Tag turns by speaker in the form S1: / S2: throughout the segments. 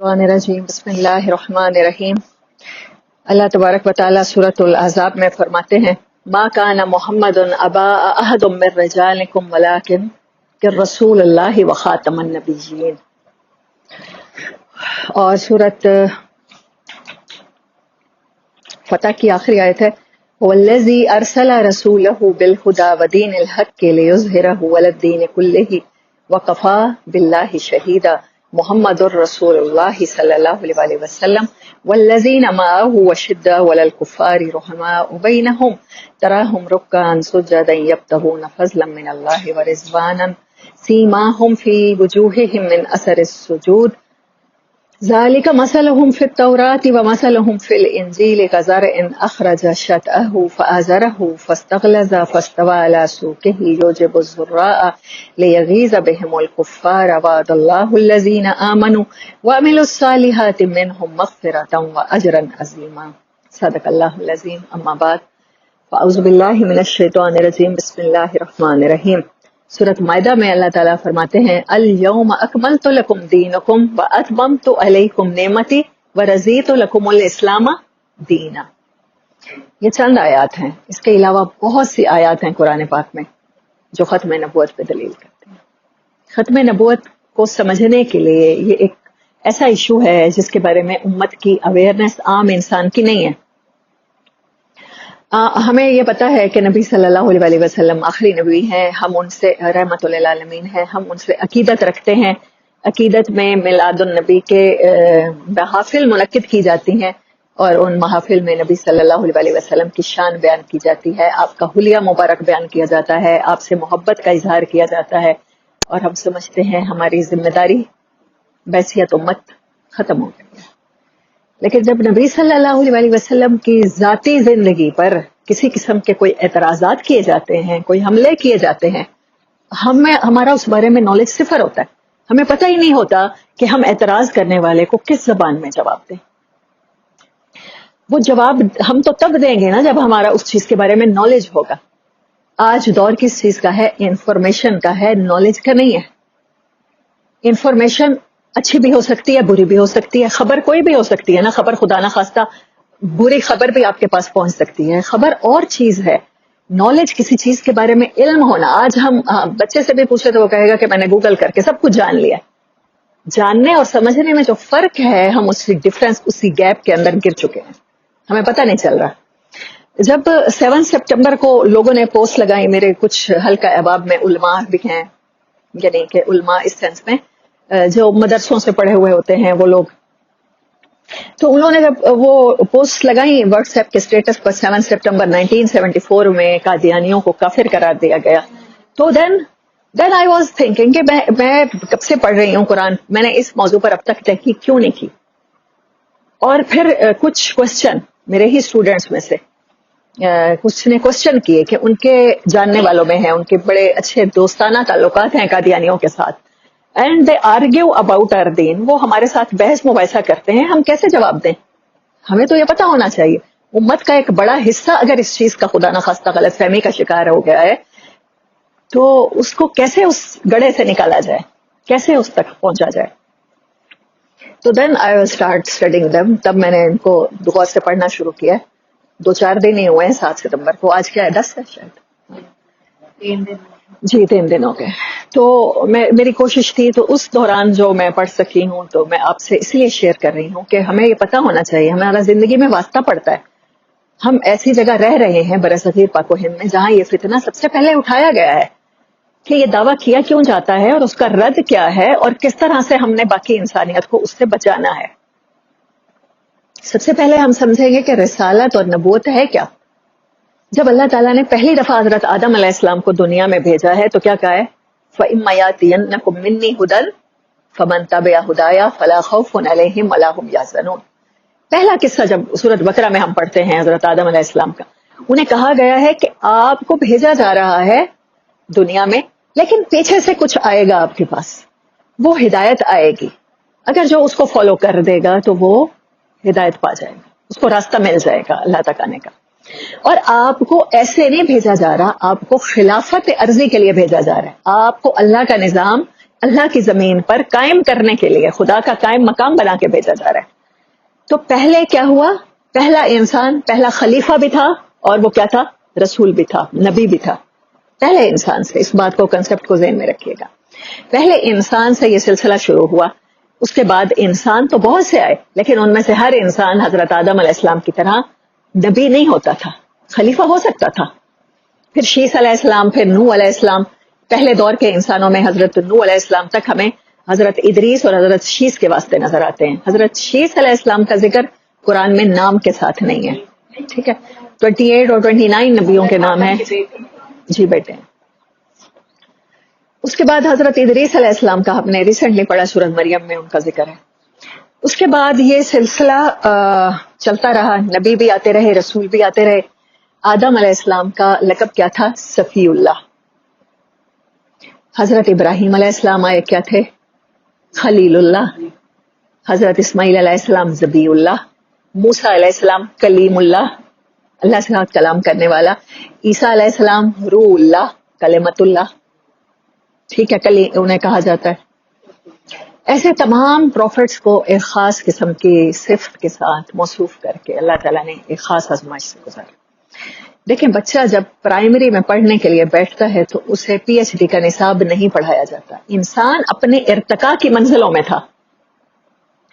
S1: الرجیم بسم اللہ الرحمن الرحیم۔ اللہ تبارک و تعالیٰ سورۃ الاحزاب میں فرماتے ہیں ما کان محمد ابا احد من رجالکم ولکن رسول اللہ و خاتم النبیین، اور سورۃ فتح کی آخری آیت ہے والذی ارسل رسولہ بالہدی ودین الحق لیظہرہ علی الدین کلہ وکفی باللہ شہیدا محمد الرسول اللہ صلی اللہ علیہ وسلم والذین معه اشداء علی الکفار رحماء بینہم تراہم رکعا سجدا یبتغون فضلا من اللہ ورضوانا سیماہم فی وجوہہم من اثر السجود ذالک مثلہم فی التوراۃ ومثلہم فی الانجیل کزرع اخرج شطأہ فآزرہ فاستغلظ فاستوی علی سوقہ یعجب الزراء لیغیظ بہم الکفار وعد اللہ الذین آمنوا وعملوا الصالحات منہم مغفرۃ واجرا عظیما۔ صدق اللہ العظیم۔ اما بعد فاعوذ باللہ من الشیطان الرجیم بسم اللہ الرحمن الرحیم۔ سورۃ مائدہ میں اللہ تعالیٰ فرماتے ہیں الیوم اکملت لکم دینکم واتممت علیکم نعمتی ورضیت لکم الاسلام دینا۔ یہ چند آیات ہیں، اس کے علاوہ بہت سی آیات ہیں قرآن پاک میں جو ختم نبوت پہ دلیل کرتے ہیں۔ ختم نبوت کو سمجھنے کے لیے یہ ایک ایسا ایشو ہے جس کے بارے میں امت کی اویئرنیس عام انسان کی نہیں ہے۔ ہمیں یہ پتا ہے کہ نبی صلی اللہ علیہ وسلم آخری نبی ہیں، ہم ان سے رحمت للعالمین ہیں، ہم ان سے عقیدت رکھتے ہیں۔ عقیدت میں میلاد النبی کے محافل منعقد کی جاتی ہیں اور ان محافل میں نبی صلی اللہ علیہ وسلم کی شان بیان کی جاتی ہے، آپ کا حلیہ مبارک بیان کیا جاتا ہے، آپ سے محبت کا اظہار کیا جاتا ہے، اور ہم سمجھتے ہیں ہماری ذمہ داری بعثیت امت ختم ہو گئی ہے۔ لیکن جب نبی صلی اللہ علیہ وسلم کی ذاتی زندگی پر کسی قسم کے کوئی اعتراضات کیے جاتے ہیں، کوئی حملے کیے جاتے ہیں، ہمارا اس بارے میں نالج صفر ہوتا ہے، ہمیں پتہ ہی نہیں ہوتا کہ ہم اعتراض کرنے والے کو کس زبان میں جواب دیں۔ وہ جواب ہم تو تب دیں گے نا جب ہمارا اس چیز کے بارے میں نالج ہوگا۔ آج دور کس چیز کا ہے؟ انفارمیشن کا ہے، نالج کا نہیں ہے۔ انفارمیشن اچھی بھی ہو سکتی ہے، بری بھی ہو سکتی ہے، خبر کوئی بھی ہو سکتی ہے نا، خبر خدا نہ خواستہ بری خبر بھی آپ کے پاس پہنچ سکتی ہے، خبر اور چیز ہے، نالج کسی چیز کے بارے میں علم ہونا۔ آج ہم بچے سے بھی پوچھے تو وہ کہے گا کہ میں نے گوگل کر کے سب کچھ جان لیا۔ جاننے اور سمجھنے میں جو فرق ہے، ہم اسی گیپ کے اندر گر چکے ہیں، ہمیں پتہ نہیں چل رہا۔ جب 7 سپٹمبر کو لوگوں نے پوسٹ لگائی، میرے کچھ حلقہ احباب میں علماء بھی ہیں، یعنی کہ علماء اس سینس میں جو مدرسوں سے پڑھے ہوئے ہوتے ہیں وہ لوگ، تو انہوں نے جب وہ پوسٹ لگائی واٹس ایپ کے اسٹیٹس پر 7 سپٹمبر 1974 میں قادیانیوں کو کافر قرار دیا گیا، تو دین آئی واز تھنکنگ کہ میں کب سے پڑھ رہی ہوں قرآن، میں نے اس موضوع پر اب تک تحقیق کیوں نہیں کی۔ اور پھر کچھ کوشچن میرے ہی اسٹوڈینٹس میں سے کچھ نے کوشچن کیے کہ ان کے جاننے والوں میں ہیں، ان کے بڑے اچھے دوستانہ تعلقات ہیں قادیانیوں کے ساتھ، and they argue about our دین، وہ ہمارے ساتھ بحث مباحثہ کرتے ہیں، ہم کیسے جواب دیں؟ ہمیں تو یہ پتا ہونا چاہیے۔ امت کا ایک بڑا حصہ اگر اس چیز کا خدا نہ خواستہ غلط فہمی کا شکار ہو گیا ہے تو اس کو کیسے اس گڑھے سے نکالا جائے، کیسے اس تک پہنچا جائے۔ تو دین آئی ول اسٹارٹ اسٹڈنگ دیم، تب میں نے ان کو غور سے پڑھنا شروع کیا۔ 2-4 دن ہی ہوئے ہیں 7 ستمبر کو، آج کیا ہے 10 ہے شاید، 3 دن جی 3 دن ہو گئے۔ تو میری کوشش تھی، تو اس دوران جو میں پڑھ سکی ہوں تو میں آپ سے اس لیے شیئر کر رہی ہوں کہ ہمیں یہ پتا ہونا چاہیے، ہمارا زندگی میں واسطہ پڑتا ہے۔ ہم ایسی جگہ رہ رہے ہیں برصغیر پاک و ہند میں جہاں یہ فتنہ سب سے پہلے اٹھایا گیا ہے کہ یہ دعویٰ کیا کیوں جاتا ہے اور اس کا رد کیا ہے اور کس طرح سے ہم نے باقی انسانیت کو اس سے بچانا ہے۔ سب سے پہلے ہم سمجھیں گے کہ رسالت اور نبوت ہے کیا۔ جب اللہ تعالیٰ نے پہلی دفعہ حضرت آدم علیہ السلام کو دنیا میں بھیجا ہے تو کیا کہا ہے؟ فَإِمَّا يَأْتِيَنَّكُم مِّنِّي هُدًى فَمَن تَبِعَ هُدَايَ فَلَا خَوْفٌ عَلَيْهِمْ وَلَا هُمْ يَحْزَنُونَ۔ پہلا قصہ جب سورۃ بقرہ میں ہم پڑھتے ہیں حضرت آدم علیہ السلام کا، انہیں کہا گیا ہے کہ آپ کو بھیجا جا رہا ہے دنیا میں، لیکن پیچھے سے کچھ آئے گا آپ کے پاس، وہ ہدایت آئے گی، اگر جو اس کو فالو کر دے گا تو وہ ہدایت پا جائے گا، اس کو راستہ مل جائے گا اللہ تک آنے کا۔ اور آپ کو ایسے نہیں بھیجا جا رہا، آپ کو خلافت عرضی کے لیے بھیجا جا رہا ہے، آپ کو اللہ کا نظام اللہ کی زمین پر قائم کرنے کے لیے خدا کا قائم مقام بنا کے بھیجا جا رہا ہے. تو پہلے کیا ہوا؟ پہلا انسان پہلا خلیفہ بھی تھا اور وہ کیا تھا؟ رسول بھی تھا، نبی بھی تھا. پہلے انسان سے، اس بات کو کنسپٹ کو ذہن میں رکھیے گا. پہلے انسان سے یہ سلسلہ شروع ہوا. اس کے بعد انسان تو بہت سے آئے، لیکن ان میں سے ہر انسان حضرت آدم علیہ السلام کی طرح نبی نہیں ہوتا تھا، خلیفہ ہو سکتا تھا. پھر شیس علیہ السلام، پھر نوح علیہ السلام. پہلے دور کے انسانوں میں حضرت نوح علیہ السلام تک ہمیں حضرت ادریس اور حضرت شیس کے واسطے نظر آتے ہیں. حضرت شیس علیہ السلام کا ذکر قرآن میں نام کے ساتھ نہیں ہے. ٹھیک ہے، 28 اور 29 نبیوں کے نام ہیں. جی بیٹے. اس کے بعد حضرت ادریس علیہ السلام کا ہم نے ریسنٹلی پڑھا سورۃ مریم میں ان کا ذکر ہے. اس کے بعد یہ سلسلہ چلتا رہا، نبی بھی آتے رہے، رسول بھی آتے رہے. آدم علیہ السلام کا لقب کیا تھا؟ صفی اللہ. حضرت ابراہیم علیہ السلام آئے، کیا تھے؟ خلیل اللہ. حضرت اسماعیل علیہ السلام ذبیح اللہ. موسیٰ علیہ السلام کلیم اللہ، اللہ سے ساتھ کلام کرنے والا. عیسیٰ علیہ السلام روح اللہ، کلمت اللہ. ٹھیک ہے، انہیں کہا جاتا ہے. ایسے تمام پروفٹس کو ایک خاص قسم کی صفت کے ساتھ موصوف کر کے اللہ تعالیٰ نے ایک خاص آزمائش سے گزارا. دیکھیں، بچہ جب پرائمری میں پڑھنے کے لیے بیٹھتا ہے تو اسے پی ایچ ڈی کا نصاب نہیں پڑھایا جاتا. انسان اپنے ارتقاء کی منزلوں میں تھا.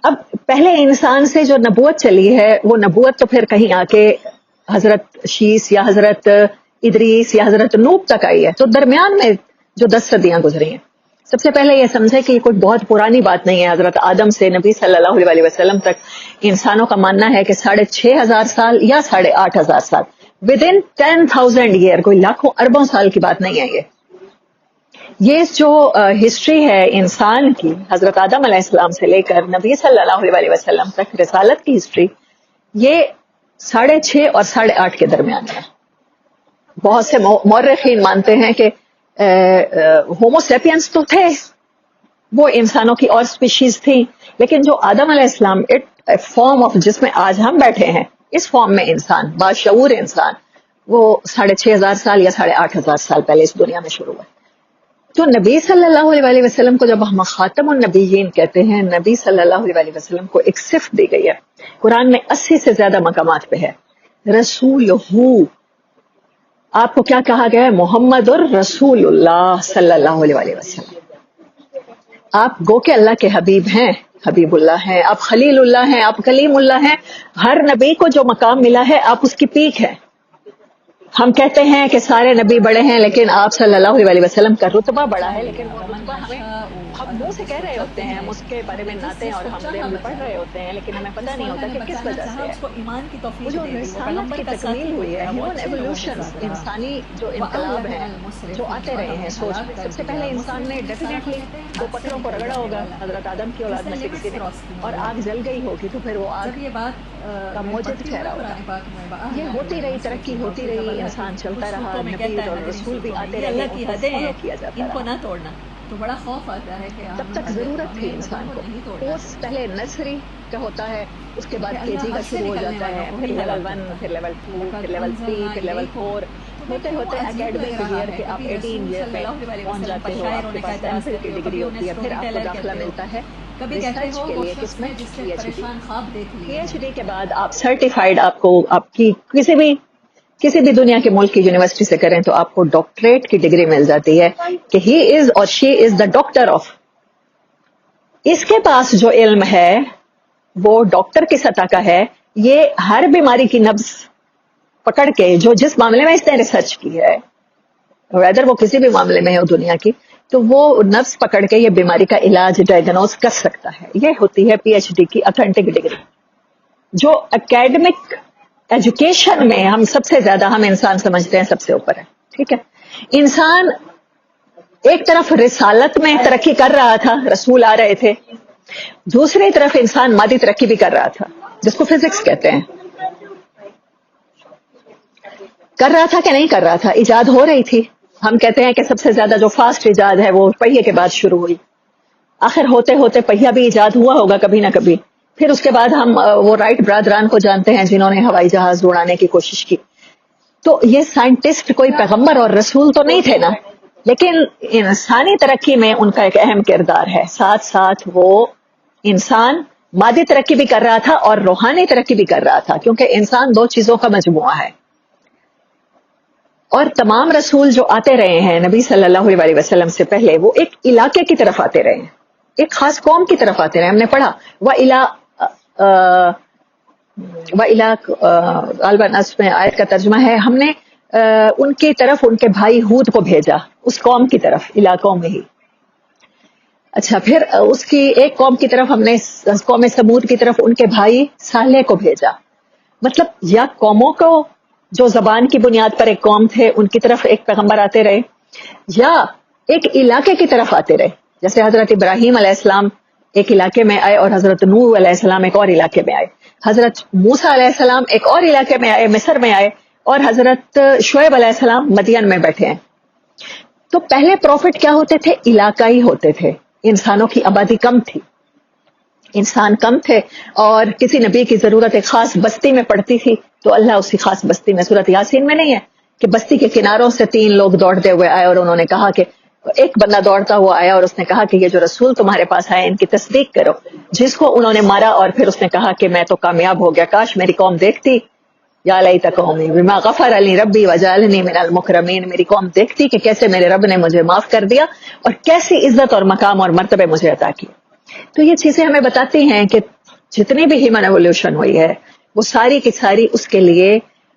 S1: اب پہلے انسان سے جو نبوت چلی ہے وہ نبوت تو پھر کہیں آ کے حضرت شیس یا حضرت ادریس یا حضرت نوح تک آئی ہے. تو درمیان میں جو 10 صدیاں گزری ہیں، سب سے پہلے یہ سمجھے کہ یہ کوئی بہت پرانی بات نہیں ہے. حضرت آدم سے نبی صلی اللہ علیہ وسلم تک انسانوں کا ماننا ہے کہ 6,500 سال یا 8,500 سال، ودن 10,000 ایئر، کوئی لاکھوں اربوں سال کی بات نہیں ہے. یہ جو ہسٹری ہے انسان کی، حضرت آدم علیہ السلام سے لے کر نبی صلی اللہ علیہ وسلم تک رسالت کی ہسٹری، یہ 6.5 اور 8.5 کے درمیان ہے. بہت سے مورخین مانتے ہیں کہ ہومو سیپینس تو تھے، وہ انسانوں کی اور سپیشیز تھی، لیکن جو آدم علیہ السلام فارم آف جس میں آج ہم بیٹھے ہیں، اس فارم میں انسان، باشعور انسان، وہ 6,500 سال یا 8,500 سال پہلے اس دنیا میں شروع ہوا. تو نبی صلی اللہ علیہ وسلم کو جب ہم خاتم النبیین کہتے ہیں، نبی صلی اللہ علیہ وسلم کو ایک صفت دی گئی ہے. قرآن میں 80 سے زیادہ مقامات پہ ہے رسول ہو. آپ کو کیا کہا گیا ہے؟ محمد الرسول اللہ صلی اللہ علیہ وسلم. آپ گو کہ اللہ کے حبیب ہیں، حبیب اللہ ہیں، آپ خلیل اللہ ہیں، آپ کلیم اللہ ہیں. ہر نبی کو جو مقام ملا ہے آپ اس کی پیک ہے. ہم کہتے ہیں کہ سارے نبی بڑے ہیں، لیکن آپ صلی اللہ علیہ وسلم کا رتبہ بڑا ہے، لیکن وہ رتبہ ہم منہ سے کہہ رہے ہوتے ہیں، ہم اس کے بارے میں نعتیں اور ہم پڑھ رہے ہوتے ہیں، لیکن ہمیں پتہ نہیں ہوتا کہ کس وجہ سے ہے. جو رسالت کی تکمیل ہوئی ہے، ہیومن ایوولوشن، انسانی جو انقلاب ہیں جو آتے رہے ہیں سوچ میں. سب سے پہلے انسان نے ڈیفینیٹلی 2 پتھروں کو رگڑا ہوگا، حضرت آدم کی اولاد میں سے کسی نے، اور آگ جل گئی ہوگی تو پھر وہ آگ کا موجد ٹھہرا ہوگا. یہ ہوتی رہی، ترقی ہوتی رہی، انسان چلتا رہا، نبی اور رسول بھی آتے رہے،
S2: اللہ کی حدیں
S1: کیا جاتا
S2: ان کو
S1: رہا.
S2: نہ توڑنا، تو بڑا خوف آتا ہے کہ
S1: تب تک ضرورت تھی انسان کو. کورس پہلے نرسری کا ہوتا ہے، اس کے بعد کے جی کا شروع ہو جاتا ہے، پھر لیول 1، پھر لیول 2، پھر لیول 3، پھر لیول 4، ہوتے ہوتے اکیڈمک ایئر کے آپ 18 ایئر پہ پہنچ جاتے ہو. آپ کے پاس ایم فل کی ڈگری ہوتی ہے، پھر آپ کو داخلہ ملتا ہے ریسرچ کے لیے، کس میں؟ پی ایچ ڈی کے بعد آپ سرٹیفائڈ، آپ کو آپ کی کسی بھی دنیا کے ملک کی یونیورسٹی سے کریں تو آپ کو ڈاکٹریٹ کی ڈگری مل جاتی ہے کہ ہی از اور شی از دا ڈاکٹر آف. اس کے پاس جو علم ہے وہ ڈاکٹر کی سطح کا ہے. یہ ہر بیماری کی نبض پکڑ کے، جو جس معاملے میں اس نے ریسرچ کی ہے، ویدر وہ کسی بھی معاملے میں ہے دنیا کی، تو وہ نبض پکڑ کے یہ بیماری کا علاج ڈائگنوز کر سکتا ہے. یہ ہوتی ہے پی ایچ ڈی کی اتھینٹک ڈگری. جو اکیڈمک ایجوکیشن میں ہم سب سے زیادہ ہم انسان سمجھتے ہیں سب سے اوپر ہے. ٹھیک ہے، انسان ایک طرف رسالت میں ترقی کر رہا تھا، رسول آ رہے تھے، دوسری طرف انسان مادی ترقی بھی کر رہا تھا، جس کو فزکس کہتے ہیں. کر رہا تھا کہ نہیں کر رہا تھا؟ ایجاد ہو رہی تھی. ہم کہتے ہیں کہ سب سے زیادہ جو فاسٹ ایجاد ہے وہ پہیے کے بعد شروع ہوئی. آخر ہوتے ہوتے پہیا بھی ایجاد ہوا ہوگا کبھی نہ کبھی. پھر اس کے بعد ہم وہ رائٹ برادران کو جانتے ہیں جنہوں نے ہوائی جہاز اڑانے کی کوشش کی. تو یہ سائنٹسٹ کوئی پیغمبر اور رسول تو نہیں تھے نا، لیکن انسانی ترقی میں ان کا ایک اہم کردار ہے. ساتھ ساتھ وہ انسان مادی ترقی بھی کر رہا تھا اور روحانی ترقی بھی کر رہا تھا، کیونکہ انسان دو چیزوں کا مجموعہ ہے. اور تمام رسول جو آتے رہے ہیں نبی صلی اللہ علیہ وسلم سے پہلے، وہ ایک علاقے کی طرف آتے رہے ہیں، ایک خاص قوم کی طرف آتے رہے. ہم نے پڑھا غالباً اس میں آیت کا ترجمہ ہے، ہم نے ان کی طرف ان کے بھائی ہود کو بھیجا، اس قوم کی طرف، علاقوں میں ہی. اچھا، پھر اس کی ایک قوم کی طرف ہم نے قوم سمود کی طرف ان کے بھائی صالح کو بھیجا. مطلب یا قوموں کو جو زبان کی بنیاد پر ایک قوم تھے ان کی طرف ایک پیغمبر آتے رہے، یا ایک علاقے کی طرف آتے رہے. جیسے حضرت ابراہیم علیہ السلام ایک علاقے میں آئے اور حضرت نوح علیہ السلام ایک اور علاقے میں آئے. حضرت موسیٰ علیہ السلام ایک اور علاقے میں آئے، مصر میں آئے، اور حضرت شعیب علیہ السلام مدین میں بیٹھے ہیں. تو پہلے پروفٹ کیا ہوتے تھے؟ علاقائی ہوتے تھے. انسانوں کی آبادی کم تھی، انسان کم تھے، اور کسی نبی کی ضرورت ایک خاص بستی میں پڑتی تھی تو اللہ اسی خاص بستی میں، سورۃ یاسین میں نہیں ہے کہ بستی کے کناروں سے 3 لوگ دوڑتے ہوئے آئے اور انہوں نے کہا کہ ایک بندہ دوڑتا ہوا آیا اور اس نے کہا کہ یہ جو رسول تمہارے پاس آئے ان کی تصدیق کرو، جس کو انہوں نے مارا اور پھر اس نے کہا کہ میں تو کامیاب ہو گیا، کاش میری قوم دیکھتی، یا لیت قومی بما غفر لی ربی وجعلنی من المکرمین، میری قوم دیکھتی کہ کیسے میرے رب نے مجھے معاف کر دیا اور کیسی عزت اور مقام اور مرتبے مجھے عطا کیے. تو یہ چیزیں ہمیں بتاتی ہیں کہ جتنی بھی ہیومن ایولیوشن ہوئی ہے وہ ساری کی ساری اس کے لیے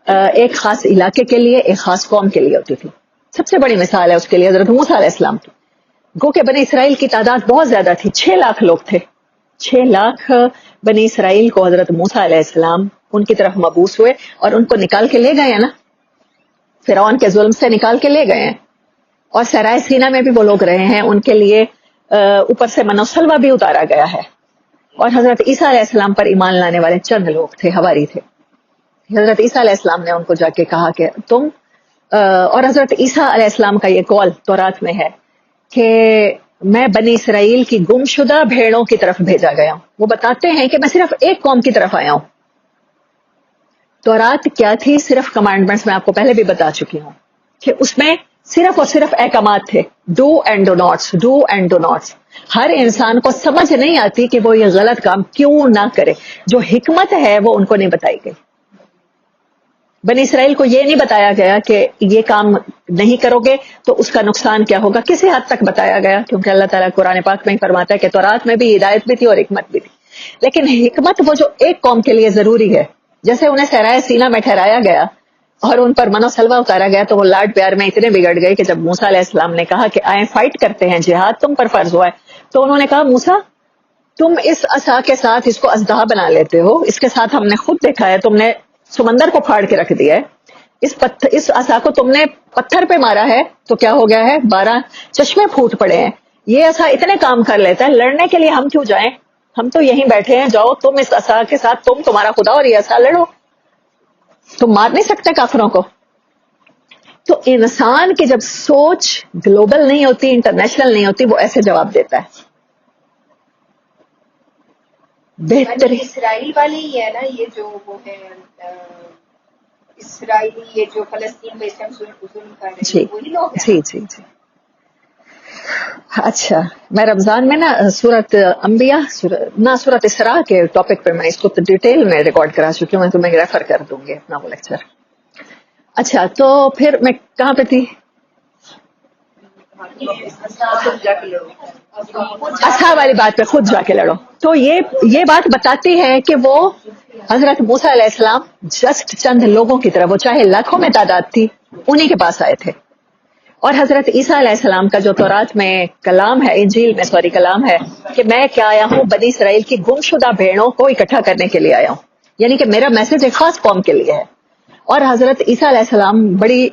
S1: ایک خاص علاقے کے لیے، ایک خاص قوم کے لیے ہوتی تھی. سب سے بڑی مثال ہے اس کے لیے حضرت موسیٰ علیہ السلام کی. گو کہ بنی اسرائیل کی تعداد بہت زیادہ تھی، 6 لاکھ لوگ تھے. 6 لاکھ بنی اسرائیل کو حضرت موسیٰ علیہ السلام ان کی طرف مبعوث ہوئے اور ان کو نکال کے لے گئے ہیں نا، فرعون کے ظلم سے نکال کے لے گئے ہیں. اور صحرائے سینا میں بھی وہ لوگ رہے ہیں، ان کے لیے اوپر سے من و سلوہ بھی اتارا گیا ہے. اور حضرت عیسیٰ علیہ السلام پر ایمان لانے والے چند لوگ تھے، حواری تھے. حضرت عیسیٰ علیہ السلام نے ان کو جا کے کہا کہ تم اور حضرت عیسیٰ علیہ السلام کا یہ قول تورات میں ہے کہ میں بنی اسرائیل کی گمشدہ بھیڑوں کی طرف بھیجا گیا ہوں. وہ بتاتے ہیں کہ میں صرف ایک قوم کی طرف آیا ہوں. تورات کیا تھی؟ صرف کمانڈمنٹس، میں آپ کو پہلے بھی بتا چکی ہوں کہ اس میں صرف اور صرف احکامات تھے، do and do nots, do and do nots. ہر انسان کو سمجھ نہیں آتی کہ وہ یہ غلط کام کیوں نہ کرے. جو حکمت ہے وہ ان کو نہیں بتائی گئی. بنی اسرائیل کو یہ نہیں بتایا گیا کہ یہ کام نہیں کرو گے تو اس کا نقصان کیا ہوگا. کسی حد تک بتایا گیا کیونکہ اللہ تعالیٰ قرآن پاک میں ہی فرماتا ہے کہ تورات میں بھی ہدایت بھی تھی اور حکمت بھی تھی. لیکن حکمت وہ جو ایک قوم کے لیے ضروری ہے، جیسے انہیں صحرائے سینا میں ٹھہرایا گیا اور ان پر من و سلوہ اتارا گیا تو وہ لاڈ پیار میں اتنے بگڑ گئے کہ جب موسیٰ علیہ السلام نے کہا کہ آئیں فائٹ کرتے ہیں، جہاد تم پر فرض ہوا ہے، تو انہوں نے کہا موسیٰ تم اس عصا کے ساتھ اس کو اژدہا بنا لیتے ہو، اس کے ساتھ ہم نے خود دیکھا ہے تم نے سمندر کو پھاڑ کے رکھ دیا ہے، اس عصا کو تم نے پتھر پہ مارا ہے تو کیا ہو گیا ہے، 12 چشمے پھوٹ پڑے ہیں. یہ عصا اتنے کام کر لیتا ہے، لڑنے کے لیے ہم کیوں جائیں، ہم تو یہیں بیٹھے ہیں، جاؤ تم اس عصا کے ساتھ، تم تمہارا خدا اور یہ عصا لڑو، تم مار نہیں سکتے کافروں کو. تو انسان کی جب سوچ گلوبل نہیں ہوتی، انٹرنیشنل نہیں ہوتی، وہ ایسے جواب دیتا ہے. بہتر
S3: اسرائیل والے ہی ہے نا یہ جو وہ ہے اسرائیلی، یہ جو فلسطین میں اس ٹائم ظلم کر رہے ہیں وہی لوگ ہیں.
S1: جی جی جی. اچھا، میں رمضان میں نا سورت انبیاء سورت اسراء کے ٹاپک پہ میں اس کو ڈیٹیل میں ریکارڈ کرا چکی ہوں، میں تمہیں ریفر کر دوں گی اپنا وہ لیکچر. اچھا، تو پھر میں کہاں پہ تھی؟ اصحاب والی بات پہ، خود جا کے لڑو. تو یہ بات بتاتی ہے کہ وہ حضرت موسیٰ علیہ السلام جسٹ چند لوگوں کی طرح، وہ چاہے لاکھوں میں تعداد تھی، انہی کے پاس آئے تھے. اور حضرت عیسیٰ علیہ السلام کا جو تورات میں کلام ہے، انجیل میں کلام ہے کہ میں کیا آیا ہوں، بنی اسرائیل کی گمشدہ بھیڑوں کو اکٹھا کرنے کے لیے آیا ہوں، یعنی کہ میرا میسج ایک خاص قوم کے لیے ہے. اور حضرت عیسیٰ علیہ السلام بڑی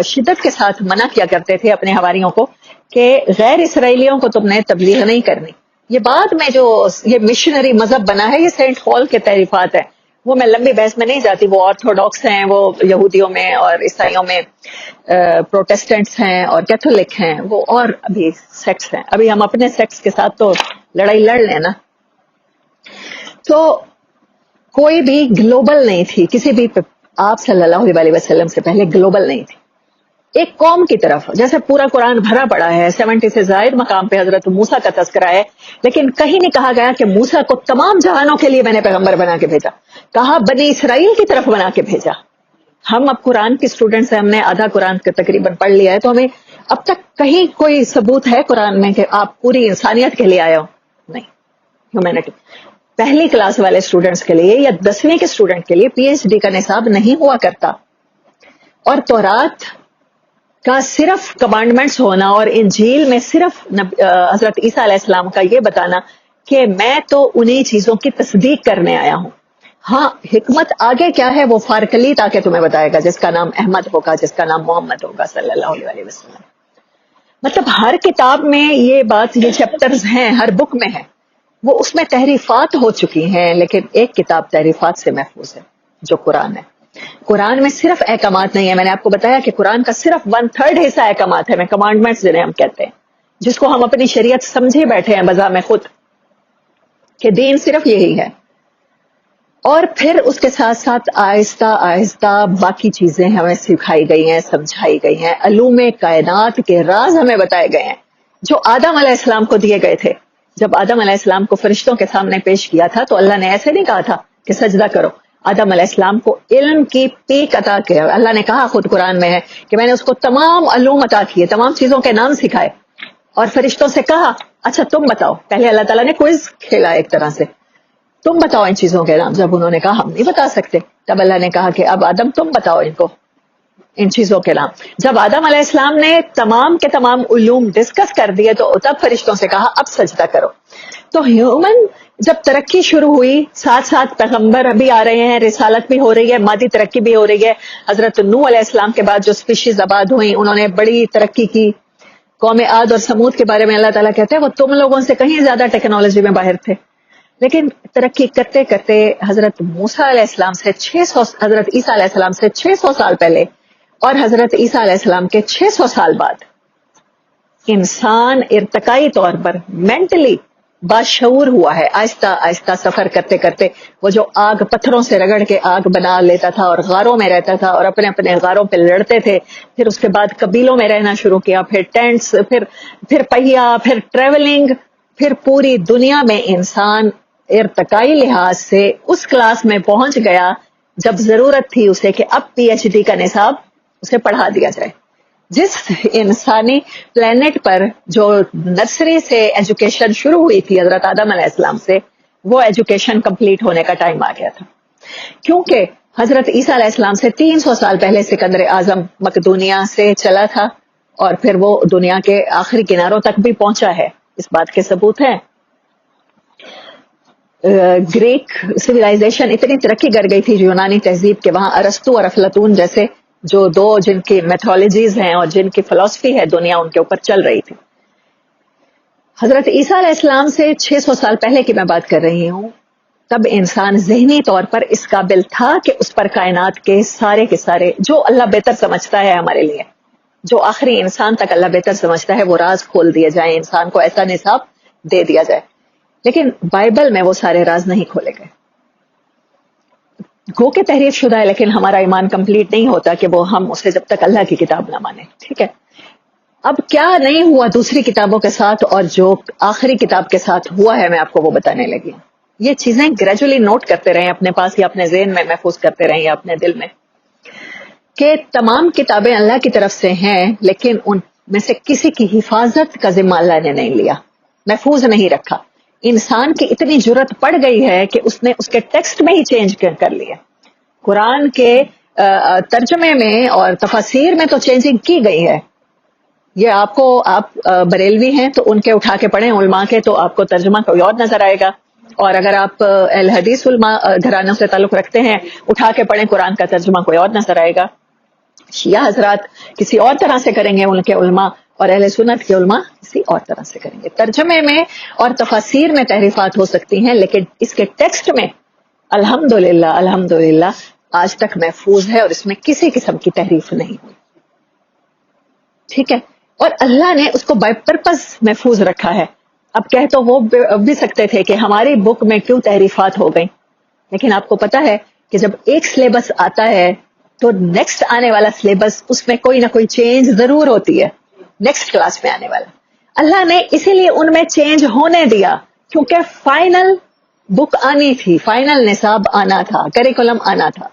S1: شدت کے ساتھ منع کیا کرتے تھے اپنے حواریوں کو کہ غیر اسرائیلیوں کو تم نے تبلیغ نہیں کرنی. یہ بعد میں جو یہ مشنری مذہب بنا ہے، یہ سینٹ پال کے تحریفات ہیں، وہ میں لمبی بحث میں نہیں جاتی. وہ آرتھوڈاکس ہیں، وہ یہودیوں میں اور عیسائیوں میں پروٹیسٹنٹس ہیں اور کیتھولک ہیں، وہ اور ابھی سیکٹس ہیں. ابھی ہم اپنے سیکٹس کے ساتھ تو لڑائی لڑ لیں نا. تو کوئی بھی گلوبل نہیں تھی، کسی بھی آپ صلی اللہ علیہ وسلم سے پہلے گلوبل نہیں تھی. ایک قوم کی طرف. جیسے پورا قرآن بھرا پڑا ہے, 70 سے زائد مقام پہ حضرت موسیٰ کا تذکرہ ہے, لیکن کہیں نہیں کہا گیا کہ موسیٰ کو تمام جہانوں کے لیے میں نے پیغمبر بنا کے بھیجا, کہا بنی اسرائیل کی طرف بنا کے بھیجا. ہم اب قرآن کی اسٹوڈنٹس ہیں, ہم نے آدھا قرآن تقریباً پڑھ لیا ہے, تو ہمیں اب تک کہیں کوئی ثبوت ہے قرآن میں کہ آپ پوری انسانیت کے لیے آئے ہو؟ نہیں. ہیومینٹی پہلی کلاس والے اسٹوڈنٹس کے لیے یا 10ویں کے اسٹوڈنٹ کے لیے PhD کا نصاب نہیں ہوا کرتا, اور تورات کا صرف کمانڈمنٹس ہونا اور انجیل میں صرف حضرت عیسیٰ علیہ السلام کا یہ بتانا کہ میں تو انہی چیزوں کی تصدیق کرنے آیا ہوں. ہاں, حکمت آگے کیا ہے وہ فارکلی تاکہ تمہیں بتائے گا, جس کا نام احمد ہوگا, جس کا نام محمد ہوگا صلی اللہ علیہ وسلم. مطلب ہر کتاب میں یہ بات, یہ چیپٹرز ہیں, ہر بک میں ہے, وہ اس میں تحریفات ہو چکی ہیں, لیکن ایک کتاب تحریفات سے محفوظ ہے جو قرآن ہے. قرآن میں صرف احکامات نہیں ہے, میں نے آپ کو بتایا کہ قرآن کا صرف 1/3 حصہ احکامات ہے, میں کمانڈمنٹس جنہیں ہم کہتے ہیں, جس کو ہم اپنی شریعت سمجھے بیٹھے ہیں بذات میں خود کہ دین صرف یہی ہے. اور پھر اس کے ساتھ ساتھ آہستہ آہستہ باقی چیزیں ہمیں سکھائی گئی ہیں, سمجھائی گئی ہیں, علوم کائنات کے راز ہمیں بتائے گئے ہیں جو آدم علیہ السلام کو دیے گئے تھے. جب آدم علیہ السلام کو فرشتوں کے سامنے پیش کیا تھا تو اللہ نے ایسے نہیں کہا تھا کہ سجدہ کرو. آدم علیہ السلام کو علم کی پیک عطا کیا. اللہ نے کہا خود قرآن میں ہے کہ میں نے اس کو تمام علوم عطا کیے, تمام چیزوں کے نام سکھائے, اور فرشتوں سے کہا اچھا تم بتاؤ. پہلے اللہ تعالیٰ نے کوئز کھیلا ایک طرح سے, تم بتاؤ ان چیزوں کے نام. جب انہوں نے کہا ہم نہیں بتا سکتے, تب اللہ نے کہا کہ اب آدم تم بتاؤ ان کو ان چیزوں کے نام. جب آدم علیہ السلام نے تمام کے تمام علوم ڈسکس کر دیے تو تب فرشتوں سے کہا اب سجدہ کرو. تو ہیومن جب ترقی شروع ہوئی, ساتھ ساتھ پیغمبر ابھی آ رہے ہیں, رسالت بھی ہو رہی ہے, مادی ترقی بھی ہو رہی ہے. حضرت نوح علیہ السلام کے بعد جو اسپیشیز آباد ہوئی انہوں نے بڑی ترقی کی. قوم عاد اور سمود کے بارے میں اللہ تعالیٰ کہتے ہیں وہ تم لوگوں سے کہیں زیادہ ٹیکنالوجی میں باہر تھے. لیکن ترقی کرتے کرتے حضرت موسیٰ علیہ السلام سے 600 حضرت عیسیٰ علیہ السلام سے 600 سال پہلے اور حضرت عیسیٰ علیہ السلام کے 600 سال بعد انسان ارتقائی طور پر مینٹلی باشعور ہوا ہے. آہستہ آہستہ سفر کرتے کرتے وہ جو آگ پتھروں سے رگڑ کے آگ بنا لیتا تھا اور غاروں میں رہتا تھا اور اپنے اپنے غاروں پہ لڑتے تھے, پھر اس کے بعد قبیلوں میں رہنا شروع کیا, پھر ٹینٹس, پھر پہیا, پھر ٹریولنگ, پھر پوری دنیا میں انسان ارتقائی لحاظ سے اس کلاس میں پہنچ گیا جب ضرورت تھی اسے کہ اب PhD کا نصاب اسے پڑھا دیا جائے. جس انسانی پلانٹ پر جو نرسری سے ایجوکیشن شروع ہوئی تھی حضرت آدم علیہ السلام سے, وہ ایجوکیشن کمپلیٹ ہونے کا ٹائم آ گیا تھا, کیونکہ حضرت عیسیٰ علیہ السلام سے 300 سال پہلے سکندر اعظم مقدونیہ سے چلا تھا اور پھر وہ دنیا کے آخری کناروں تک بھی پہنچا ہے. اس بات کے ثبوت ہیں. گریک سویلائزیشن اتنی ترقی کر گئی تھی یونانی تہذیب کے, وہاں ارسطو اور افلاطون جیسے جو دو جن کی میتھولوجیز ہیں اور جن کی فلسفی ہے دنیا ان کے اوپر چل رہی تھی. حضرت عیسیٰ علیہ السلام سے 600 سال پہلے کی میں بات کر رہی ہوں. تب انسان ذہنی طور پر اس قابل تھا کہ اس پر کائنات کے سارے جو اللہ بہتر سمجھتا ہے ہمارے لیے, جو آخری انسان تک اللہ بہتر سمجھتا ہے, وہ راز کھول دیے جائیں, انسان کو ایسا نصاب دے دیا جائے. لیکن بائبل میں وہ سارے راز نہیں کھولے گئے. گو کے تحریف شدہ ہے, لیکن ہمارا ایمان کمپلیٹ نہیں ہوتا کہ وہ ہم اسے جب تک اللہ کی کتاب نہ مانیں. ٹھیک ہے, اب کیا نہیں ہوا دوسری کتابوں کے ساتھ اور جو آخری کتاب کے ساتھ ہوا ہے میں آپ کو وہ بتانے لگی ہوں. یہ چیزیں گریجولی نوٹ کرتے رہیں اپنے پاس یا اپنے ذہن میں محفوظ کرتے رہیں یا اپنے دل میں, کہ تمام کتابیں اللہ کی طرف سے ہیں, لیکن ان میں سے کسی کی حفاظت کا ذمہ اللہ نے نہیں لیا, محفوظ نہیں رکھا. انسان کی اتنی جرت پڑ گئی ہے کہ اس نے اس کے ٹیکسٹ میں ہی چینج کر لیا. قرآن کے ترجمے میں اور تفاسیر میں تو چینجنگ کی گئی ہے. یہ آپ بریلوی ہیں تو ان کے اٹھا کے پڑھیں علماء کے, تو آپ کو ترجمہ کوئی اور نظر آئے گا. اور اگر آپ الحدیث علماء گھرانوں سے تعلق رکھتے ہیں, اٹھا کے پڑھیں قرآن کا ترجمہ کوئی اور نظر آئے گا. شیعہ حضرات کسی اور طرح سے کریں گے ان کے علماء, اور اہل سنت کے علماء کسی اور طرح سے کریں گے. ترجمے میں اور تفاسیر میں تحریفات ہو سکتی ہیں, لیکن اس کے ٹیکسٹ میں الحمدللہ آج تک محفوظ ہے اور اس میں کسی قسم کی تحریف نہیں ہوئی. ٹھیک ہے, اور اللہ نے اس کو بائی پرپز محفوظ رکھا ہے. اب کہہ تو وہ بھی سکتے تھے کہ ہماری بک میں کیوں تحریفات ہو گئیں, لیکن آپ کو پتا ہے کہ جب ایک سلیبس آتا ہے تو نیکسٹ آنے والا سلیبس اس میں کوئی نہ کوئی چینج ضرور ہوتی ہے، نیکسٹ کلاس میں آنے والا. اللہ نے اسی لیے ان میں چینج ہونے دیا کیونکہ فائنل بک آنی تھی، فائنل نصاب آنا تھا، کریکولم آنا تھا.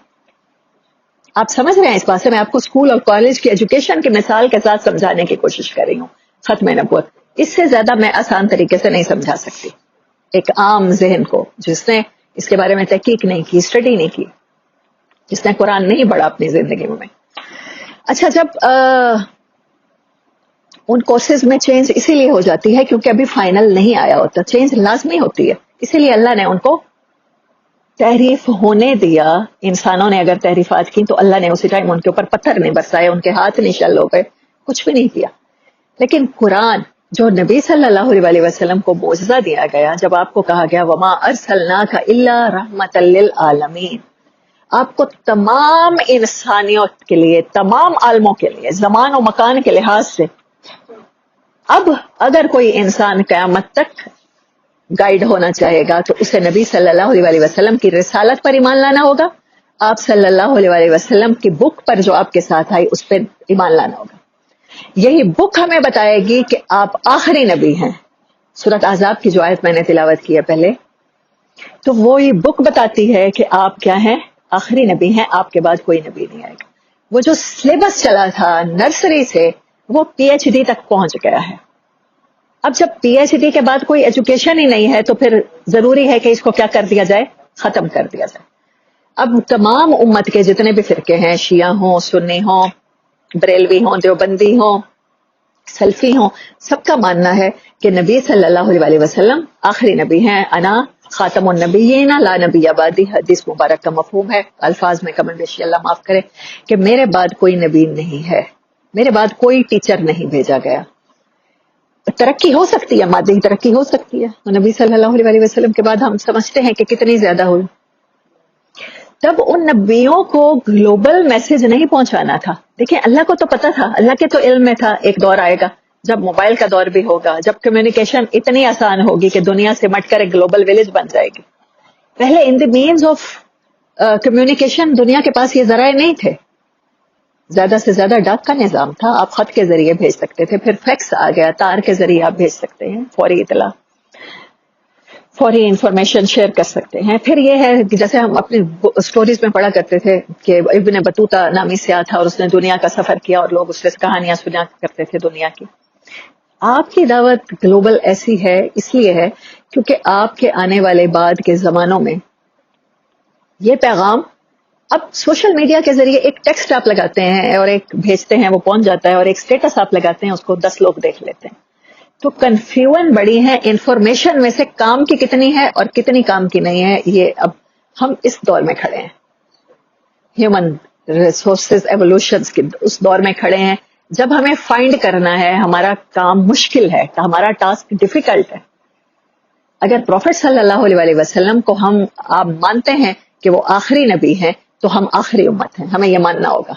S1: آپ سمجھ رہے ہیں اس بات سے؟ میں آپ کو اسکول اور کالج کی ایجوکیشن کی مثال کے ساتھ سمجھانے کی کوشش کر رہی ہوں. ختم نبوت اس سے زیادہ میں آسان طریقے سے نہیں سمجھا سکتی ایک عام ذہن کو جس نے اس کے بارے میں تحقیق نہیں کی، اسٹڈی نہیں کی، جس نے قرآن نہیں پڑھا اپنی زندگی میں. اچھا، جب ان کورسز میں چینج اسی لیے ہو جاتی ہے کیونکہ ابھی فائنل نہیں آیا ہوتا، چینج لازمی ہوتی ہے. اسی لیے اللہ نے ان کو تحریف ہونے دیا. انسانوں نے اگر تحریفات کی تو اللہ نے اسی ٹائم ان کے اوپر پتھر نہیں برسائے، ان کے ہاتھ نہیں شل ہو گئے، کچھ بھی نہیں کیا. لیکن قرآن جو نبی صلی اللہ علیہ وسلم کو معجزہ دیا گیا، جب آپ کو کہا گیا وما ارسلناک الا رحمۃ للعالمین، آپ کو تمام انسانیت کے لیے، تمام عالموں کے لیے، زمان و مکان کے لحاظ سے، اب اگر کوئی انسان قیامت تک گائیڈ ہونا چاہے گا تو اسے نبی صلی اللہ علیہ وسلم کی رسالت پر ایمان لانا ہوگا، آپ صلی اللہ علیہ وسلم کی بک پر جو آپ کے ساتھ آئی اس پر ایمان لانا ہوگا. یہی بک ہمیں بتائے گی کہ آپ آخری نبی ہیں. سورۃ احزاب کی جو آیت میں نے تلاوت کی ہے پہلے، تو وہ یہ بک بتاتی ہے کہ آپ کیا ہیں، آخری نبی ہیں، آپ کے بعد کوئی نبی نہیں آئے گا. وہ جو سلیبس چلا تھا نرسری سے وہ پی ایچ ڈی تک پہنچ گیا ہے. اب جب پی ایچ ڈی کے بعد کوئی ایجوکیشن ہی نہیں ہے تو پھر ضروری ہے کہ اس کو کیا کر دیا جائے، ختم کر دیا جائے. اب تمام امت کے جتنے بھی فرقے ہیں، شیعہ ہوں، سنی ہوں، بریلوی ہوں، دیوبندی ہوں، سلفی ہوں، سب کا ماننا ہے کہ نبی صلی اللہ علیہ وسلم آخری نبی ہیں. انا خاتم النبیین لا نبی بعدی، حدیث مبارک کا مفہوم ہے. الفاظ میں کمی بیشی اللہ معاف کرے کہ میرے بعد کوئی نبی نہیں ہے، میرے بعد کوئی ٹیچر نہیں بھیجا گیا. ترقی ہو سکتی ہے، مادی ترقی ہو سکتی ہے، تو نبی صلی اللہ علیہ وسلم کے بعد ہم سمجھتے ہیں کہ کتنی زیادہ ہوئی. تب ان نبیوں کو گلوبل میسج نہیں پہنچانا تھا. دیکھیں اللہ کو تو پتا تھا، اللہ کے تو علم میں تھا ایک دور آئے گا جب موبائل کا دور بھی ہوگا، جب کمیونیکیشن اتنی آسان ہوگی کہ دنیا سے مٹ کر ایک گلوبل ولیج بن جائے گی. پہلے ان دی مینز آف کمیونیکیشن دنیا کے پاس یہ ذرائع نہیں تھے. زیادہ سے زیادہ ڈاک کا نظام تھا، آپ خط کے ذریعے بھیج سکتے تھے، پھر فیکس آ گیا، تار کے ذریعے آپ بھیج سکتے ہیں، فوری اطلاع، فوری انفارمیشن شیئر کر سکتے ہیں. پھر یہ ہے کہ جیسے ہم اپنی سٹوریز میں پڑھا کرتے تھے کہ ابن بطوطہ نامی سیاح تھا اور اس نے دنیا کا سفر کیا اور لوگ اس سے کہانیاں سنا کرتے تھے دنیا کی. آپ کی دعوت گلوبل ایسی ہے اس لیے ہے کیونکہ آپ کے آنے والے بعد کے زمانوں میں یہ پیغام اب سوشل میڈیا کے ذریعے ایک ٹیکسٹ آپ لگاتے ہیں اور ایک بھیجتے ہیں، وہ پہنچ جاتا ہے، اور ایک سٹیٹس آپ لگاتے ہیں، اس کو 10 لوگ دیکھ لیتے ہیں. تو کنفیوژن بڑی ہے. انفارمیشن میں سے کام کی کتنی ہے اور کتنی کام کی نہیں ہے، یہ اب ہم اس دور میں کھڑے ہیں، ہیومن ریسورسز ایوولوشنز کے اس دور میں کھڑے ہیں جب ہمیں فائنڈ کرنا ہے. ہمارا کام مشکل ہے، ہمارا ٹاسک ڈیفیکلٹ ہے. اگر پروفیٹ صلی اللہ علیہ وسلم کو آپ مانتے ہیں کہ وہ آخری نبی ہیں تو ہم آخری امت ہیں، ہمیں یہ ماننا ہوگا.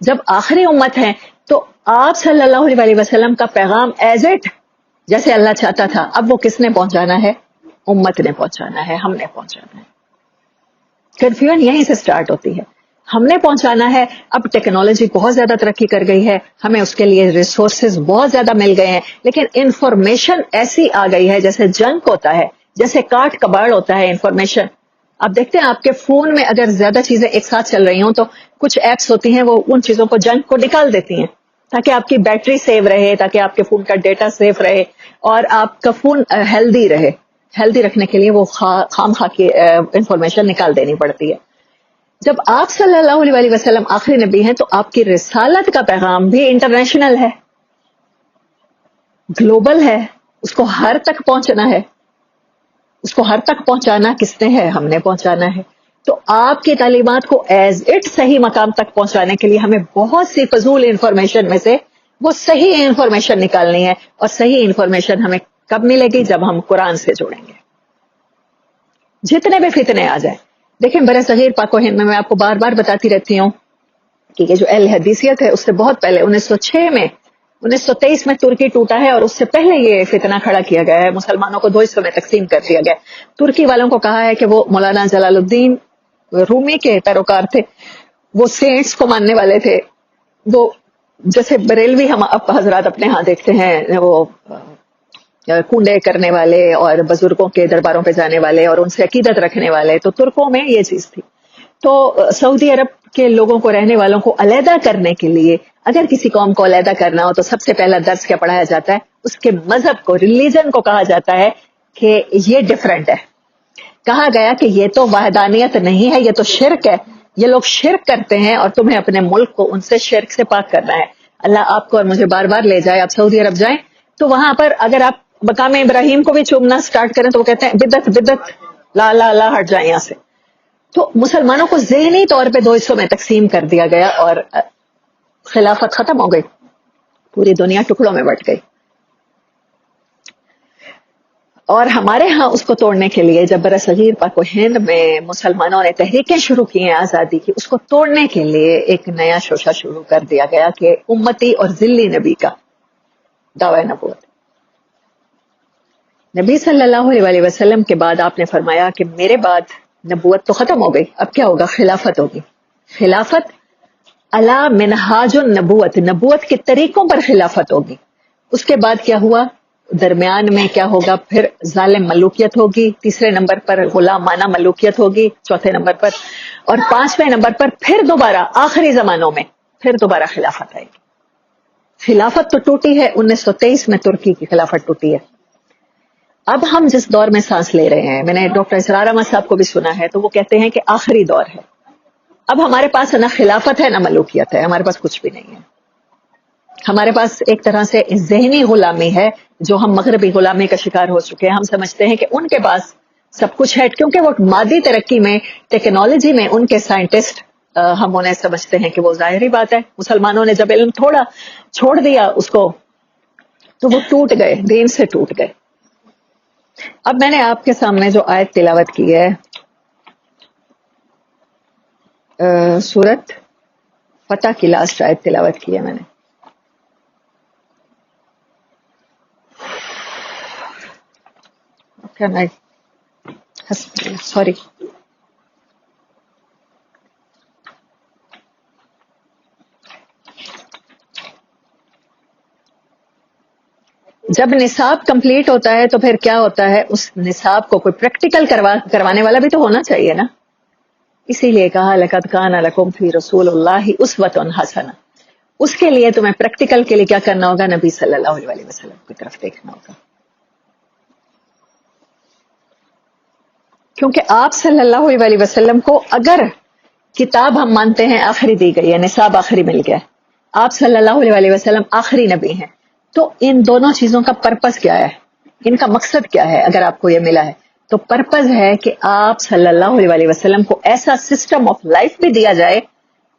S1: جب آخری امت ہیں تو آپ صلی اللہ علیہ وسلم کا پیغام ایز اٹ جیسے اللہ چاہتا تھا، اب وہ کس نے پہنچانا ہے؟ امت نے پہنچانا ہے، ہم نے پہنچانا ہے. کنفیوژن یہیں سے سٹارٹ ہوتی ہے. ہم نے پہنچانا ہے. اب ٹیکنالوجی بہت زیادہ ترقی کر گئی ہے، ہمیں اس کے لیے ریسورسز بہت زیادہ مل گئے ہیں، لیکن انفارمیشن ایسی آ گئی ہے جیسے جنک ہوتا ہے، جیسے کاٹ کباڑ ہوتا ہے انفارمیشن. آپ دیکھتے ہیں آپ کے فون میں اگر زیادہ چیزیں ایک ساتھ چل رہی ہوں تو کچھ ایپس ہوتی ہیں وہ ان چیزوں کو جنک کو نکال دیتی ہیں تاکہ آپ کی بیٹری سیو رہے، تاکہ آپ کے فون کا ڈیٹا سیف رہے اور آپ کا فون ہیلدی رہے. ہیلدی رکھنے کے لیے وہ خام خواہ کی انفارمیشن نکال دینی پڑتی ہے. جب آپ صلی اللہ علیہ وسلم آخری نبی ہیں تو آپ کی رسالت کا پیغام بھی انٹرنیشنل ہے، گلوبل ہے، اس کو ہر تک پہنچنا ہے. اس کو ہر تک پہنچانا کس نے ہے؟ ہم نے پہنچانا ہے. تو آپ کی تعلیمات کو ایز اٹ صحیح مقام تک پہنچانے کے لیے ہمیں بہت سی فضول انفارمیشن میں سے وہ صحیح انفارمیشن نکالنی ہے. اور صحیح انفارمیشن ہمیں کب ملے گی؟ جب ہم قرآن سے جوڑیں گے. جتنے بھی فتنے آ جائیں، دیکھیں برِ صغیر پاک و ہند میں آپ کو بار بار بتاتی رہتی ہوں کہ یہ جو اہل حدیثیت ہے اس سے بہت پہلے 1906 میں 1923 میں ترکی ٹوٹا ہے اور اس سے پہلے یہ فتنہ کھڑا کیا گیا ہے. مسلمانوں کو 2 حصوں میں تقسیم کر دیا گیا. ترکی والوں کو کہا ہے کہ وہ مولانا جلال الدین رومی کے پیروکار تھے، وہ سینٹس کو ماننے والے تھے، وہ جیسے بریلوی ہم حضرات اپنے ہاں دیکھتے ہیں، وہ کنڈے کرنے والے اور بزرگوں کے درباروں پہ جانے والے اور ان سے عقیدت رکھنے والے، تو ترکوں میں یہ چیز تھی. تو سعودی عرب کے لوگوں کو، رہنے والوں کو علیحدہ کرنے کے لیے، اگر کسی قوم کو علیحدہ کرنا ہو تو سب سے پہلا درس کیا پڑھایا جاتا ہے؟ اس کے مذہب کو، ریلیجن کو کہا جاتا ہے کہ یہ ڈفرینٹ ہے. کہا گیا کہ یہ تو وحدانیت نہیں ہے، یہ تو شرک ہے، یہ لوگ شرک کرتے ہیں اور تمہیں اپنے ملک کو ان سے شرک سے پاک کرنا ہے. اللہ آپ کو اور مجھے بار بار لے جائے، آپ سعودی عرب جائیں تو وہاں پر اگر آپ مقام ابراہیم کو بھی چومنا سٹارٹ کریں تو وہ کہتے ہیں بدعت بدعت، لا لا لا، ہٹ جائیں یہاں سے. تو مسلمانوں کو ذہنی طور پہ 2 حصوں میں تقسیم کر دیا گیا اور خلافت ختم ہو گئی، پوری دنیا ٹکڑوں میں بٹ گئی. اور ہمارے ہاں اس کو توڑنے کے لیے جب برصغیر پاک و ہند میں مسلمانوں نے تحریکیں شروع کی ہیں آزادی کی، اس کو توڑنے کے لیے ایک نیا شوشہ شروع کر دیا گیا کہ امتی اور ذلی نبی کا دعوی نبوت. نبی صلی اللہ علیہ وسلم کے بعد آپ نے فرمایا کہ میرے بعد نبوت تو ختم ہو گئی، اب کیا ہوگا؟ خلافت ہوگی. خلافت علی منہاج النبوت، نبوت کے طریقوں پر خلافت ہوگی. اس کے بعد کیا ہوا؟ درمیان میں کیا ہوگا؟ پھر ظالم ملوکیت ہوگی، تیسرے نمبر پر غلامانہ ملوکیت ہوگی، چوتھے نمبر پر، اور 5ویں نمبر پر پھر دوبارہ آخری زمانوں میں پھر دوبارہ خلافت آئے گی. خلافت تو ٹوٹی ہے، 1923 میں ترکی کی خلافت ٹوٹی ہے. اب ہم جس دور میں سانس لے رہے ہیں، میں نے ڈاکٹر اسرار احمد صاحب کو بھی سنا ہے، تو وہ کہتے ہیں کہ آخری دور ہے. اب ہمارے پاس نہ خلافت ہے نہ ملوکیت ہے، ہمارے پاس کچھ بھی نہیں ہے. ہمارے پاس ایک طرح سے ذہنی غلامی ہے، جو ہم مغربی غلامی کا شکار ہو چکے ہیں. ہم سمجھتے ہیں کہ ان کے پاس سب کچھ ہے، کیونکہ وہ مادی ترقی میں، ٹیکنالوجی میں ان کے سائنٹسٹ، ہم انہیں سمجھتے ہیں کہ وہ ظاہری بات ہے. مسلمانوں نے جب علم تھوڑا چھوڑ دیا اس کو تو وہ ٹوٹ گئے، دین سے ٹوٹ گئے. اب میں نے آپ کے سامنے جو آیت تلاوت کی ہے، سورت فتح کی لاسٹ آیت تلاوت کی ہے میں نے. سوری، جب نصاب کمپلیٹ ہوتا ہے تو پھر کیا ہوتا ہے؟ اس نصاب کو کوئی پریکٹیکل کروانے والا بھی تو ہونا چاہیے نا. اسی لیے کہا لقد کان لکم فی رسول اللہ اسوۃ حسنہ. اس کے لیے تمہیں پریکٹیکل کے لیے کیا کرنا ہوگا؟ نبی صلی اللہ علیہ وسلم کی طرف دیکھنا ہوگا. کیونکہ آپ صلی اللہ علیہ وسلم کو اگر کتاب ہم مانتے ہیں آخری دی گئی ہے، نصاب آخری مل گیا ہے، آپ صلی اللہ علیہ وسلم آخری نبی ہیں، تو ان دونوں چیزوں کا پرپس کیا ہے؟ ان کا مقصد کیا ہے؟ اگر آپ کو یہ ملا ہے تو پرپس ہے کہ آپ صلی اللہ علیہ وسلم کو ایسا سسٹم آف لائف بھی دیا جائے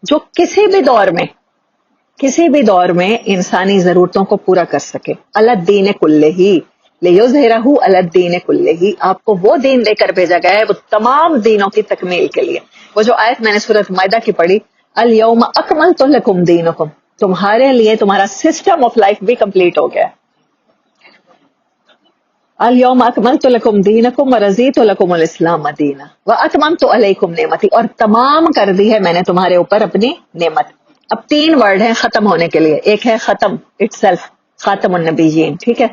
S1: جو کسی بھی دور میں انسانی ضرورتوں کو پورا کر سکے. علی الدین کلہ لیظہرہ علی الدین کلہ، آپ کو وہ دین دے کر بھیجا گیا ہے وہ تمام دینوں کی تکمیل کے لیے. وہ جو آیت میں نے سورۃ مائدہ کی پڑھی، الیوم اکملت لکم دینکم، تمہارے لیے تمہارا سسٹم آف لائف بھی کمپلیٹ ہو گیا. الیوم اکملت لکم دینکم ورضیت لکم الاسلام دینا واتممت علیکم نعمتی، اور تمام کر دی ہے میں نے تمہارے اوپر اپنی نعمت. اب 3 ورڈ ہیں ختم ہونے کے لیے. ایک ہے ختم اٹ سیلف، خاتم النبیین، ٹھیک ہے.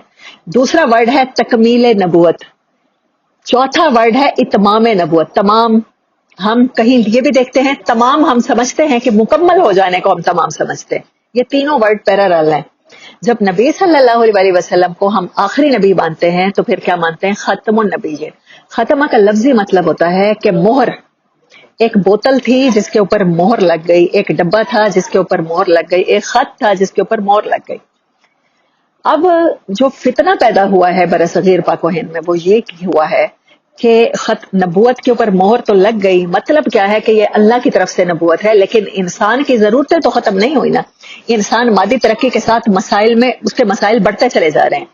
S1: دوسرا ورڈ ہے تکمیل نبوت. چوتھا ورڈ ہے اتمام نبوت. تمام ہم کہیں یہ بھی دیکھتے ہیں، تمام ہم سمجھتے ہیں کہ مکمل ہو جانے کو ہم تمام سمجھتے ہیں. یہ تینوں ورڈ پیرالل ہیں. جب نبی صلی اللہ علیہ وسلم کو ہم آخری نبی مانتے ہیں تو پھر کیا مانتے ہیں؟ ختم النبیین. ختمہ کا لفظی مطلب ہوتا ہے کہ مہر. ایک بوتل تھی جس کے اوپر مہر لگ گئی، ایک ڈبہ تھا جس کے اوپر مہر لگ گئی، ایک خط تھا جس کے اوپر مہر لگ گئی. اب جو فتنہ پیدا ہوا ہے برصغیر پاک و ہند میں وہ یہ ہوا ہے کہ خط نبوت کے اوپر مہر تو لگ گئی. مطلب کیا ہے کہ یہ اللہ کی طرف سے نبوت ہے، لیکن انسان کی ضرورتیں تو ختم نہیں ہوئی نا. انسان مادی ترقی کے ساتھ مسائل میں اس کے مسائل بڑھتے چلے جا رہے ہیں.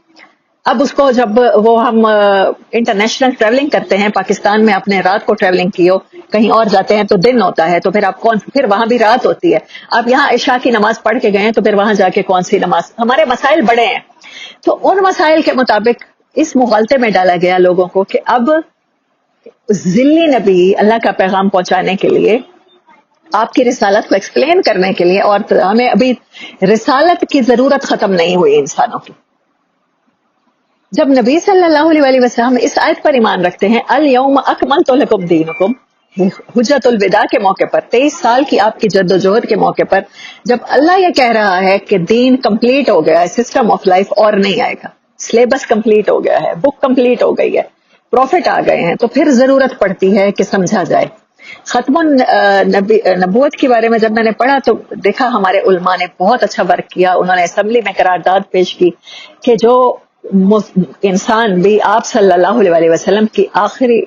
S1: اب اس کو جب وہ ہم انٹرنیشنل ٹریولنگ کرتے ہیں، پاکستان میں اپنے رات کو ٹریولنگ کی ہو، کہیں اور جاتے ہیں تو دن ہوتا ہے، تو پھر آپ پھر وہاں بھی رات ہوتی ہے. آپ یہاں عشاء کی نماز پڑھ کے گئے ہیں تو پھر وہاں جا کے کون سی نماز؟ ہمارے مسائل بڑے ہیں. تو ان مسائل کے مطابق اس مغالطے میں ڈالا گیا لوگوں کو کہ اب ذلی نبی اللہ کا پیغام پہنچانے کے لیے آپ کی رسالت کو ایکسپلین کرنے کے لیے. اور ہمیں ابھی رسالت کی ضرورت ختم نہیں ہوئی انسانوں کی. جب نبی صلی اللہ علیہ وسلم اس آیت پر ایمان رکھتے ہیں الیوم اکملت لکم دینکم، حجت الوداع کے موقع پر، 23 سال کی آپ کی جد و جہد کے موقع پر، جب اللہ یہ کہہ رہا ہے کہ دین کمپلیٹ ہو گیا ہے، سسٹم آف لائف اور نہیں آئے گا، سلیبس کمپلیٹ ہو گیا ہے، بک کمپلیٹ ہو گئی ہے، پروفٹ آ گئے ہیں، تو پھر ضرورت پڑتی ہے کہ سمجھا جائے. ختم نبوت کے بارے میں جب میں نے پڑھا تو دیکھا ہمارے علماء نے بہت اچھا ورک کیا. انہوں نے اسمبلی میں قرارداد پیش کی کہ جو انسان بھی آپ صلی اللہ علیہ وسلم کی آخری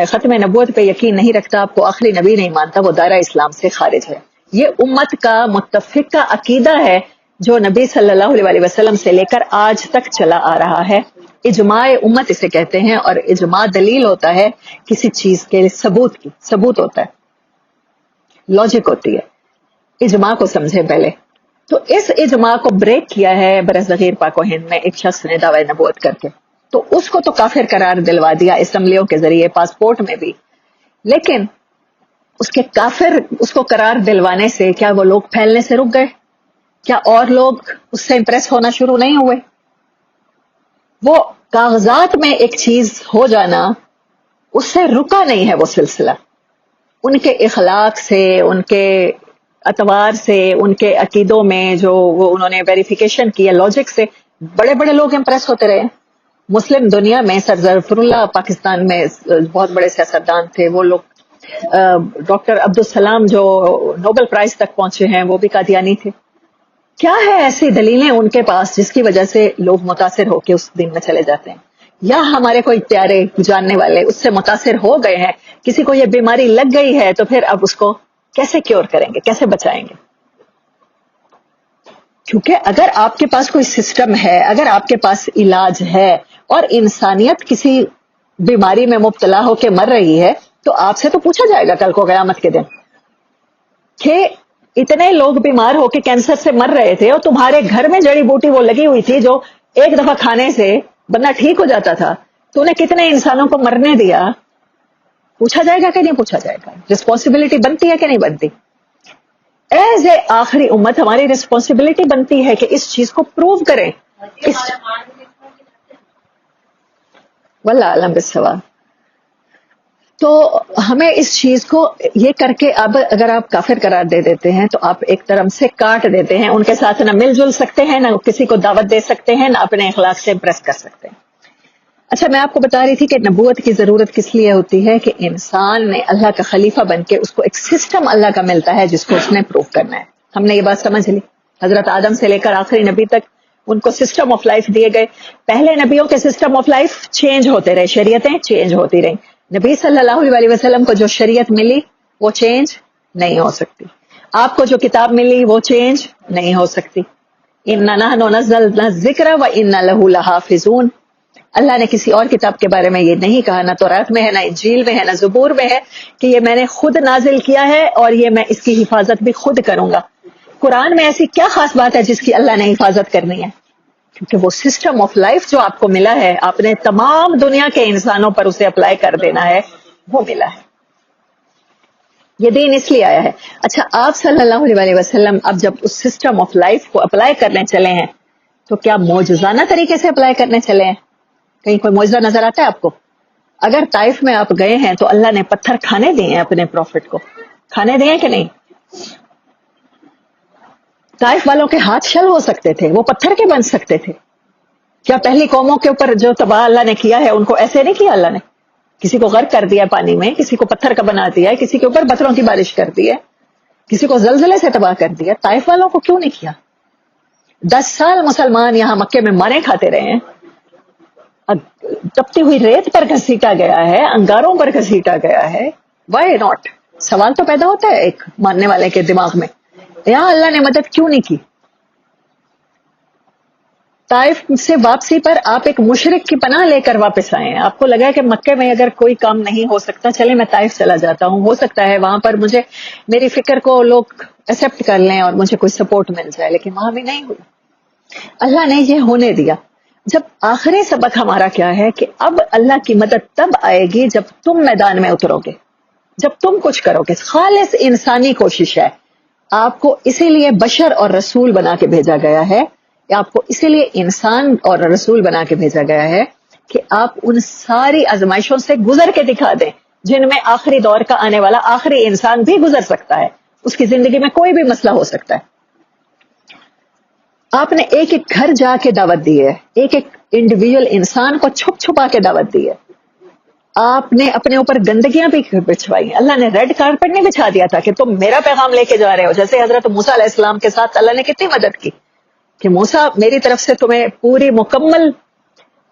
S1: ختم نبوت پہ یقین نہیں رکھتا، آپ کو آخری نبی نہیں مانتا، وہ دائرہ اسلام سے خارج ہے. یہ امت کا متفقہ عقیدہ ہے جو نبی صلی اللہ علیہ وسلم سے لے کر آج تک چلا آ رہا ہے. اجماع امت اسے کہتے ہیں، اور اجماع دلیل ہوتا ہے کسی چیز کے ثبوت ہوتا ہے، لاجک ہوتی ہے. اجماع کو سمجھے پہلے. تو اس اجماع کو بریک کیا ہے برصغیر پاک و ہند میں ایک شخص نے دعوی نبوت کر کے، تو اس کو تو کافر قرار دلوا دیا اسمبلیوں کے ذریعے، پاسپورٹ میں بھی. لیکن اس کے کافر اس کو قرار دلوانے سے کیا وہ لوگ پھیلنے سے رک گئے؟ کیا اور لوگ اس سے امپریس ہونا شروع نہیں ہوئے؟ وہ کاغذات میں ایک چیز ہو جانا اس سے رکا نہیں ہے وہ سلسلہ. ان کے اخلاق سے، ان کے اطوار سے، ان کے عقیدوں میں جو وہ انہوں نے ویریفیکیشن کیا لاجک سے، بڑے بڑے لوگ امپریس ہوتے رہے. مسلم دنیا میں سر ظفر اللہ پاکستان میں بہت بڑے سیاستدان تھے، وہ لوگ ڈاکٹر عبدالسلام جو نوبل پرائز تک پہنچے ہیں وہ بھی قادیانی تھے. کیا ہے ایسی دلیلیں ان کے پاس جس کی وجہ سے لوگ متاثر ہو کے اس دن میں چلے جاتے ہیں؟ یا ہمارے کوئی پیارے جاننے والے اس سے متاثر ہو گئے ہیں، کسی کو یہ بیماری لگ گئی ہے تو پھر اب اس کو کیسے کیور کریں گے، کیسے بچائیں گے؟ کیونکہ اگر آپ کے پاس کوئی سسٹم ہے، اگر آپ کے پاس علاج ہے اور انسانیت کسی بیماری میں مبتلا ہو کے مر رہی ہے، تو آپ سے تو پوچھا جائے گا کل کو قیامت کے دن کہ اتنے لوگ بیمار ہو کے کینسر سے مر رہے تھے اور تمہارے گھر میں جڑی بوٹی وہ لگی ہوئی تھی جو ایک دفعہ کھانے سے بندہ ٹھیک ہو جاتا تھا، تو انہیں کتنے انسانوں کو مرنے دیا؟ پوچھا جائے گا کہ نہیں پوچھا جائے گا؟ رسپانسبلٹی بنتی ہے کہ نہیں بنتی؟ ایز اے آخری امت ہماری رسپانسبلٹی بنتی ہے کہ اس چیز کو پروو کریں. واللہ اعلم بالصواب. تو ہمیں اس چیز کو یہ کر کے اب اگر آپ کافر قرار دے دیتے ہیں تو آپ ایک طرف سے کاٹ دیتے ہیں، ان کے ساتھ نہ مل جل سکتے ہیں، نہ کسی کو دعوت دے سکتے ہیں، نہ اپنے اخلاق سے امپریس کر سکتے ہیں. اچھا، میں آپ کو بتا رہی تھی کہ نبوت کی ضرورت کس لیے ہوتی ہے کہ انسان نے اللہ کا خلیفہ بن کے اس کو ایک سسٹم اللہ کا ملتا ہے جس کو اس نے پروف کرنا ہے. ہم نے یہ بات سمجھ لی. حضرت آدم سے لے کر آخری نبی تک ان کو سسٹم آف لائف دیے گئے. پہلے نبیوں کے سسٹم آف لائف چینج ہوتے رہے، شریعتیں چینج ہوتی رہیں. نبی صلی اللہ علیہ وسلم کو جو شریعت ملی وہ چینج نہیں ہو سکتی. آپ کو جو کتاب ملی وہ چینج نہیں ہو سکتی. اِنَّا نَحْنُ نَزَّلْنَا الذِّكْرَ وَإِنَّا لَهُ لَحَافِظُونَ. اللہ نے کسی اور کتاب کے بارے میں یہ نہیں کہا، نہ تورات میں ہے، نہ انجیل میں ہے، نہ زبور میں ہے کہ یہ میں نے خود نازل کیا ہے اور یہ میں اس کی حفاظت بھی خود کروں گا. قرآن میں ایسی کیا خاص بات ہے جس کی اللہ نے حفاظت کرنی ہے؟ کیونکہ وہ سسٹم آف لائف جو آپ کو ملا ہے، آپ نے تمام دنیا کے انسانوں پر اسے اپلائی کر دینا ہے، وہ ملا ہے. یہ دین اس لیے آیا ہے. اچھا، آپ صلی اللہ علیہ وسلم اب جب اس سسٹم آف لائف کو اپلائی کرنے چلے ہیں تو کیا معجزانہ طریقے سے اپلائی کرنے چلے ہیں؟ کہیں کوئی معجزہ نظر آتا ہے آپ کو؟ اگر طائف میں آپ گئے ہیں تو اللہ نے پتھر کھانے دیے ہیں، اپنے پروفٹ کو کھانے دیے کہ نہیں؟ طائف والوں کے ہاتھ شل ہو سکتے تھے، وہ پتھر کے بن سکتے تھے. کیا پہلی قوموں کے اوپر جو تباہ اللہ نے کیا ہے ان کو ایسے نہیں کیا؟ اللہ نے کسی کو غرق کر دیا پانی میں، کسی کو پتھر کا بنا دیا، کسی کے اوپر پتھروں کی بارش کر دی ہے، کسی کو زلزلے سے تباہ کر دیا. طائف والوں کو کیوں نہیں کیا؟ 10 سال مسلمان یہاں مکے میں مارے کھاتے رہے ہیں، تپتی ہوئی ریت پر گھسیٹا گیا ہے، انگاروں پر گھسیٹا گیا ہے. Why not? سوال تو پیدا ہوتا ہے ایک ماننے والے کے دماغ میں، یہاں اللہ نے مدد کیوں نہیں کی؟ طائف سے واپسی پر آپ ایک مشرک کی پناہ لے کر واپس آئے ہیں. آپ کو لگا کہ مکے میں اگر کوئی کام نہیں ہو سکتا، چلے میں طائف چلا جاتا ہوں، ہو سکتا ہے وہاں پر مجھے میری فکر کو لوگ ایکسپٹ کر لیں اور مجھے کوئی سپورٹ مل جائے. لیکن وہاں بھی نہیں ہوئی. اللہ نے یہ ہونے دیا. جب آخری سبق ہمارا کیا ہے کہ اب اللہ کی مدد تب آئے گی جب تم میدان میں اترو گے. جب تم کچھ کرو گے خالص انسانی کوشش ہے. آپ کو اسی لیے بشر اور رسول بنا کے بھیجا گیا ہے, آپ کو اسی لیے انسان اور رسول بنا کے بھیجا گیا ہے کہ آپ ان ساری آزمائشوں سے گزر کے دکھا دیں جن میں آخری دور کا آنے والا آخری انسان بھی گزر سکتا ہے. اس کی زندگی میں کوئی بھی مسئلہ ہو سکتا ہے. آپ نے ایک ایک گھر جا کے دعوت دی ہے, ایک ایک انڈیویجول انسان کو چھپ چھپا کے دعوت دی ہے. آپ نے اپنے اوپر گندگیاں بھی بچھوائی. اللہ نے ریڈ کارپیٹ نہیں بچھا دیا تھا کہ تم میرا پیغام لے کے جا رہے ہو, جیسے حضرت موسیٰ علیہ السلام کے ساتھ اللہ نے کتنی مدد کی کہ موسیٰ میری طرف سے تمہیں پوری مکمل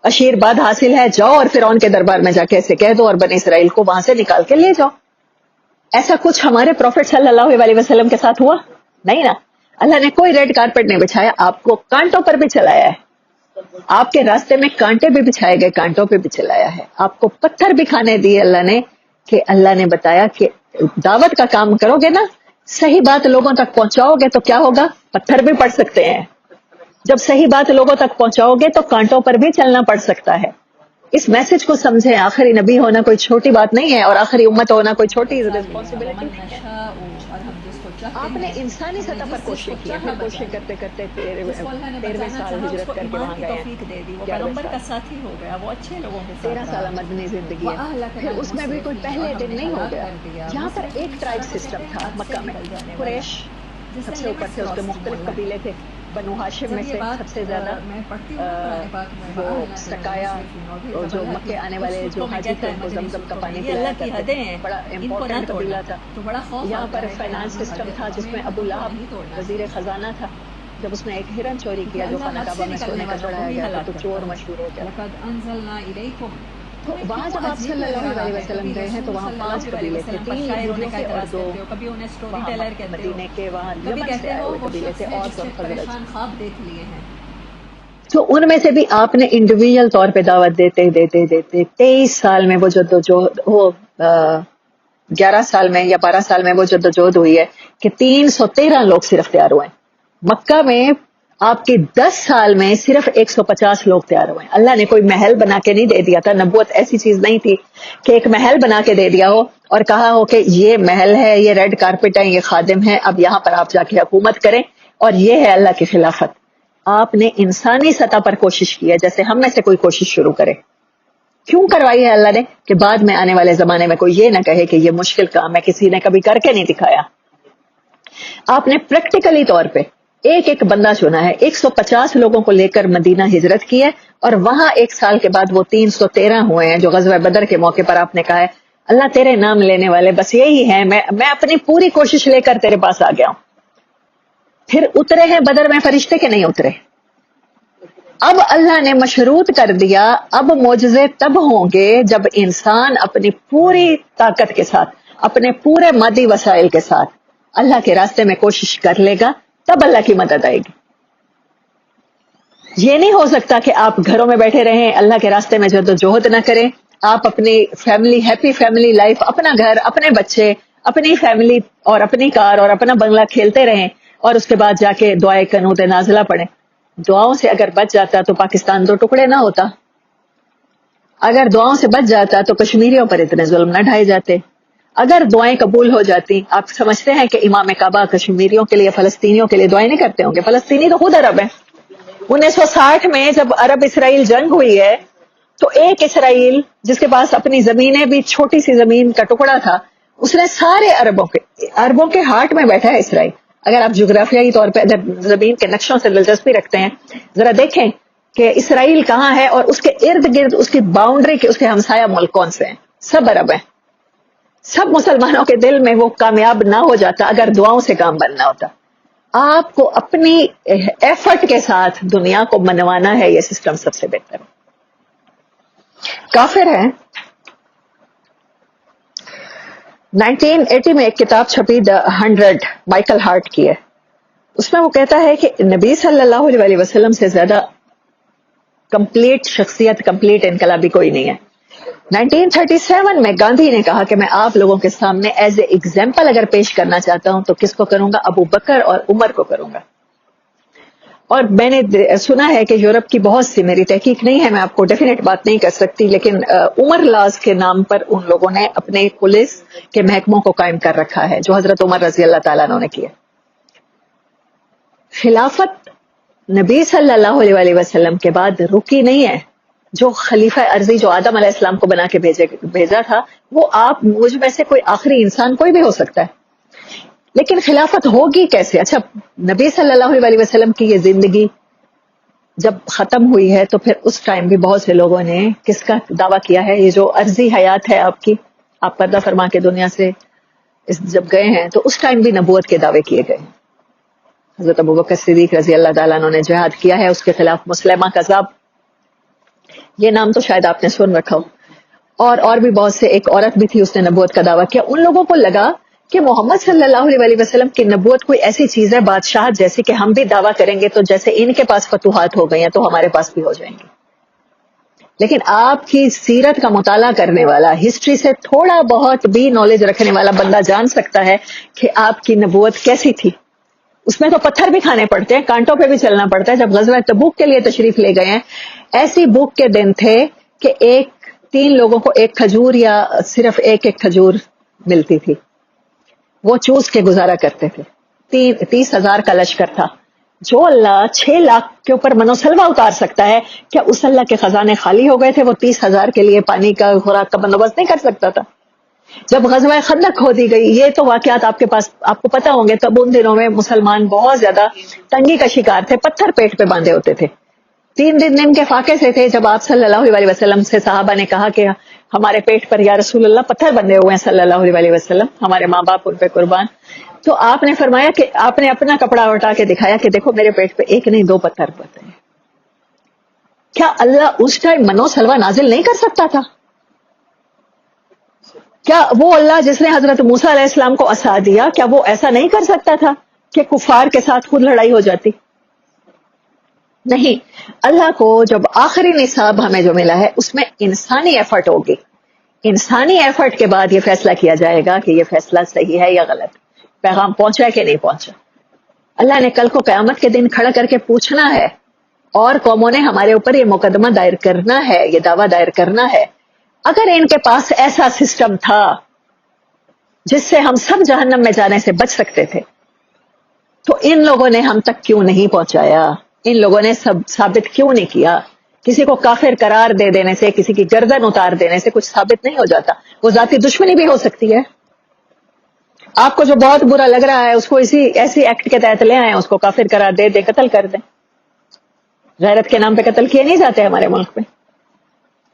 S1: آشیرواد حاصل ہے, جاؤ اور فرعون کے دربار میں جا کے ایسے کہہ دو اور بنی اسرائیل کو وہاں سے نکال کے لے جاؤ. ایسا کچھ ہمارے پروفٹ صلی اللہ علیہ وسلم کے ساتھ ہوا نہیں نا. اللہ نے کوئی ریڈ کارپیٹ نہیں بچھایا, آپ کو کانٹوں پر بھی چلایا ہے, آپ کے راستے میں کانٹے بھی بچھائے گئے, کانٹوں پہ بھی چلایا ہے, آپ کو پتھر بھی کھانے دیے اللہ نے, کہ اللہ نے بتایا کہ دعوت کا کام کرو گے نا, صحیح بات لوگوں تک پہنچاؤ گے تو کیا ہوگا, پتھر بھی پڑ سکتے ہیں. جب صحیح بات لوگوں تک پہنچاؤ گے تو کانٹوں پر بھی چلنا پڑ سکتا ہے. اس میسج کو سمجھیں, آخری نبی ہونا کوئی چھوٹی بات نہیں ہے اور آخری امت ہونا کوئی چھوٹی ریسپانسبلٹی نہیں ہے.
S2: اور ہم جس کو چاہتے
S1: آپ نے انسانی سطح پر کوشش کی ہے, پھر کوشش کرتے کرتے 13ویں سال ہجرت کر کے وہاں گئے,
S2: توفیق دے دی, وہ پیغمبر کا ساتھی ہو گیا, وہ اچھے لوگوں کے ساتھ
S1: 13 سالہ مدنی زندگی ہے. پھر اس میں بھی کوئی پہلے دن نہیں ہو گیا. یہاں پر ایک ٹرائب سسٹم تھا مکہ میں, قریش سب سے اوپر تھے, اس کے مختلف قبیلے تھے. بنو ہاشم میں سے سب سے زیادہ وہ سکایا, جو مکے آنے والے جو حاجی تھے ان کو زمزم کا پانی پلایا کرتے تھے, بڑا امپورٹنٹ قبیلہ تھا. یہاں پر فائنانس سسٹم تھا جس میں ابو لہب وزیر خزانہ تھا. جب اس نے ایک ہرن چوری کیا جو خانہ کعبہ میں سونے کا چڑھایا گیا تھا تو چور مشہور ہو گیا. تو وہاں جب آپ صلی اللہ علیہ وسلم گئے ہیں تو وہاں 5 قبیلے تھے, 3 یہودیوں کے اور 2 وہاں مدینے کے, وہاں یمن سے آئے ہوئے قبیلے تھے, اوس اور خزرج. تو ان میں سے بھی آپ نے انڈیویجل طور پہ دعوت دیتے دیتے دیتے 23 سال میں وہ جدوجہد, وہ 11 سال میں یا 12 سال میں وہ جدوجہد ہوئی ہے کہ 313 لوگ صرف تیار ہوئے. مکہ میں آپ کے 10 سال میں صرف 150 لوگ تیار ہوئے. اللہ نے کوئی محل بنا کے نہیں دے دیا تھا. نبوت ایسی چیز نہیں تھی کہ ایک محل بنا کے دے دیا ہو اور کہا ہو کہ یہ محل ہے, یہ ریڈ کارپٹ ہے, یہ خادم ہے, اب یہاں پر آپ جا کے حکومت کریں اور یہ ہے اللہ کی خلافت. آپ نے انسانی سطح پر کوشش کی ہے, جیسے ہم میں سے کوئی کوشش شروع کرے. کیوں کروائی ہے اللہ نے, کہ بعد میں آنے والے زمانے میں کوئی یہ نہ کہے کہ یہ مشکل کام ہے, کسی نے کبھی کر کے نہیں دکھایا. آپ نے پریکٹیکلی طور پہ ایک ایک بندہ چنا ہے. 150 لوگوں کو لے کر مدینہ ہجرت کی ہے اور وہاں 1 سال کے بعد وہ 313 ہوئے ہیں جو غزوہ بدر کے موقع پر آپ نے کہا ہے اللہ تیرے نام لینے والے بس یہی ہیں, میں اپنی پوری کوشش لے کر تیرے پاس آ گیا ہوں. پھر اترے ہیں بدر میں فرشتے کے نہیں اترے. اب اللہ نے مشروط کر دیا, اب معجزے تب ہوں گے جب انسان اپنی پوری طاقت کے ساتھ, اپنے پورے مادی وسائل کے ساتھ اللہ کے راستے میں کوشش کر لے گا, تب اللہ کی مدد آئے گی. یہ نہیں ہو سکتا کہ آپ گھروں میں بیٹھے رہیں, اللہ کے راستے میں جدوجہد نہ کریں. آپ اپنی فیملی, ہیپی فیملی لائف, اپنا گھر, اپنے بچے, اپنی فیملی اور اپنی کار اور اپنا بنگلہ کھیلتے رہیں اور اس کے بعد جا کے دعائے قنوت نازلہ پڑھیں. دعاؤں سے اگر بچ جاتا تو پاکستان 2 ٹکڑے نہ ہوتا. اگر دعاؤں سے بچ جاتا تو کشمیریوں پر اتنے ظلم نہ ڈھائے جاتے. اگر دعائیں قبول ہو جاتی, آپ سمجھتے ہیں کہ امام کعبہ کشمیریوں کے لیے, فلسطینیوں کے لیے دعائیں نہیں کرتے ہوں گے؟ فلسطینی تو خود عرب ہیں. 1960 میں جب عرب اسرائیل جنگ ہوئی ہے تو ایک اسرائیل جس کے پاس اپنی زمینیں بھی چھوٹی سی زمین کا ٹکڑا تھا, اس نے سارے عربوں کے ہارٹ میں بیٹھا ہے اسرائیل. اگر آپ جغرافیائی طور پہ زمین کے نقشوں سے دلچسپی رکھتے ہیں, ذرا دیکھیں کہ اسرائیل کہاں ہے اور اس کے ارد گرد اس کی باؤنڈری کے اس کے ہمسایہ ملک کون سے ہیں. سب عرب ہیں. سب مسلمانوں کے دل میں وہ کامیاب نہ ہو جاتا اگر دعاؤں سے کام بننا ہوتا. آپ کو اپنی ایفرٹ کے ساتھ دنیا کو منوانا ہے, یہ سسٹم سب سے بہتر ہے. کافر ہے. 1980 میں ایک کتاب چھپی The 100 مائیکل ہارٹ کی ہے. اس میں وہ کہتا ہے کہ نبی صلی اللہ علیہ وسلم سے زیادہ کمپلیٹ شخصیت, کمپلیٹ انقلابی کوئی نہیں ہے. 1937 میں گاندھی نے کہا کہ میں آپ لوگوں کے سامنے ایز اے ایگزامپل اگر پیش کرنا چاہتا ہوں تو کس کو کروں گا؟ ابو بکر اور عمر کو کروں گا. اور میں نے سنا ہے کہ یورپ کی بہت سی، میری تحقیق نہیں ہے، میں آپ کو ڈیفینیٹ بات نہیں کر سکتی، لیکن عمر لاز کے نام پر ان لوگوں نے اپنے پولیس کے محکموں کو قائم کر رکھا ہے، جو حضرت عمر رضی اللہ تعالیٰ عنہ نے کیا. خلافت نبی صلی اللہ علیہ وآلہ وسلم کے بعد رکی نہیں ہے. جو خلیفہ ارضی جو آدم علیہ السلام کو بنا کے بھیجا تھا، وہ آپ مجھ میں سے کوئی آخری انسان کوئی بھی ہو سکتا ہے، لیکن خلافت ہوگی کیسے؟ اچھا، نبی صلی اللہ علیہ وآلہ وسلم کی یہ زندگی جب ختم ہوئی ہے تو پھر اس ٹائم بھی بہت سے لوگوں نے کس کا دعویٰ کیا ہے؟ یہ جو عرضی حیات ہے آپ کی، آپ پردہ فرما کے دنیا سے جب گئے ہیں تو اس ٹائم بھی نبوت کے دعوے کیے گئے. حضرت ابوبکر صدیق رضی اللہ تعالیٰ عنہ نے جہاد کیا ہے، اس کے خلاف مسلمہ کذاب، یہ نام تو شاید آپ نے سن رکھا ہو، اور بھی بہت سے، ایک عورت بھی تھی، اس نے نبوت کا دعویٰ کیا. ان لوگوں کو لگا کہ محمد صلی اللہ علیہ وسلم کی نبوت کوئی ایسی چیز ہے بادشاہت جیسی کہ ہم بھی دعویٰ کریں گے تو جیسے ان کے پاس فتوحات ہو گئی ہیں تو ہمارے پاس بھی ہو جائیں گی. لیکن آپ کی سیرت کا مطالعہ کرنے والا، ہسٹری سے تھوڑا بہت بھی نالج رکھنے والا بندہ جان سکتا ہے کہ آپ کی نبوت کیسی تھی. اس میں تو پتھر بھی کھانے پڑتے ہیں، کانٹوں پہ بھی چلنا پڑتا ہے. جب غزوہ تبوک کے لیے تشریف لے گئے ہیں، ایسی بھوک کے دن تھے کہ 3 لوگوں کو ایک کھجور یا صرف ایک کھجور ملتی تھی، وہ چوس کے گزارا کرتے تھے. 30,000 کا لشکر تھا. جو اللہ 6 لاکھ کے اوپر منوسلوا اتار سکتا ہے، کیا اس اللہ کے خزانے خالی ہو گئے تھے؟ وہ 30,000 کے لیے پانی کا، خوراک کا بندوبست نہیں کر سکتا تھا؟ جب غزوہ خندق کھودی گئی، یہ تو واقعات آپ کے پاس، آپ کو پتا ہوں گے، تب ان دنوں میں مسلمان بہت زیادہ تنگی کا شکار تھے، پتھر پیٹ پہ باندھے ہوتے تھے. 3 دن کے فاقے سے تھے. جب آپ صلی اللہ علیہ وسلم سے صحابہ نے کہا کہ ہمارے پیٹ پر یا رسول اللہ پتھر بندھے ہوئے ہیں صلی اللہ علیہ وسلم، ہمارے ماں باپ ان پہ قربان، تو آپ نے فرمایا کہ آپ نے اپنا کپڑا اٹھا کے دکھایا کہ دیکھو میرے پیٹ پہ 1 نہیں 2 پتھر پڑتے ہیں. کیا اللہ اس ٹائم منو سلوا نازل نہیں کر سکتا تھا؟ کیا وہ اللہ جس نے حضرت موسیٰ علیہ السلام کو عصا دیا، کیا وہ ایسا نہیں کر سکتا تھا کہ کفار کے ساتھ خود لڑائی ہو جاتی؟ نہیں. اللہ کو جب آخری نصاب ہمیں جو ملا ہے اس میں انسانی ایفرٹ ہوگی. انسانی ایفرٹ کے بعد یہ فیصلہ کیا جائے گا کہ یہ فیصلہ صحیح ہے یا غلط، پیغام پہنچا ہے کہ نہیں پہنچا. اللہ نے کل کو قیامت کے دن کھڑا کر کے پوچھنا ہے، اور قوموں نے ہمارے اوپر یہ مقدمہ دائر کرنا ہے، یہ دعویٰ دائر کرنا ہے. اگر ان کے پاس ایسا سسٹم تھا جس سے ہم سب جہنم میں جانے سے بچ سکتے تھے تو ان لوگوں نے ہم تک کیوں نہیں پہنچایا؟ ان لوگوں نے سب ثابت کیوں نہیں کیا؟ کسی کو کافر قرار دے دینے سے، کسی کی گردن اتار دینے سے کچھ ثابت نہیں ہو جاتا. وہ ذاتی دشمنی بھی ہو سکتی ہے. آپ کو جو بہت برا لگ رہا ہے اس کو ایسی ایکٹ کے تحت لے آئیں، اس کو کافر قرار دے دیں، قتل کر دیں. غیرت کے نام پہ قتل کیے نہیں جاتے ہمارے ملک میں.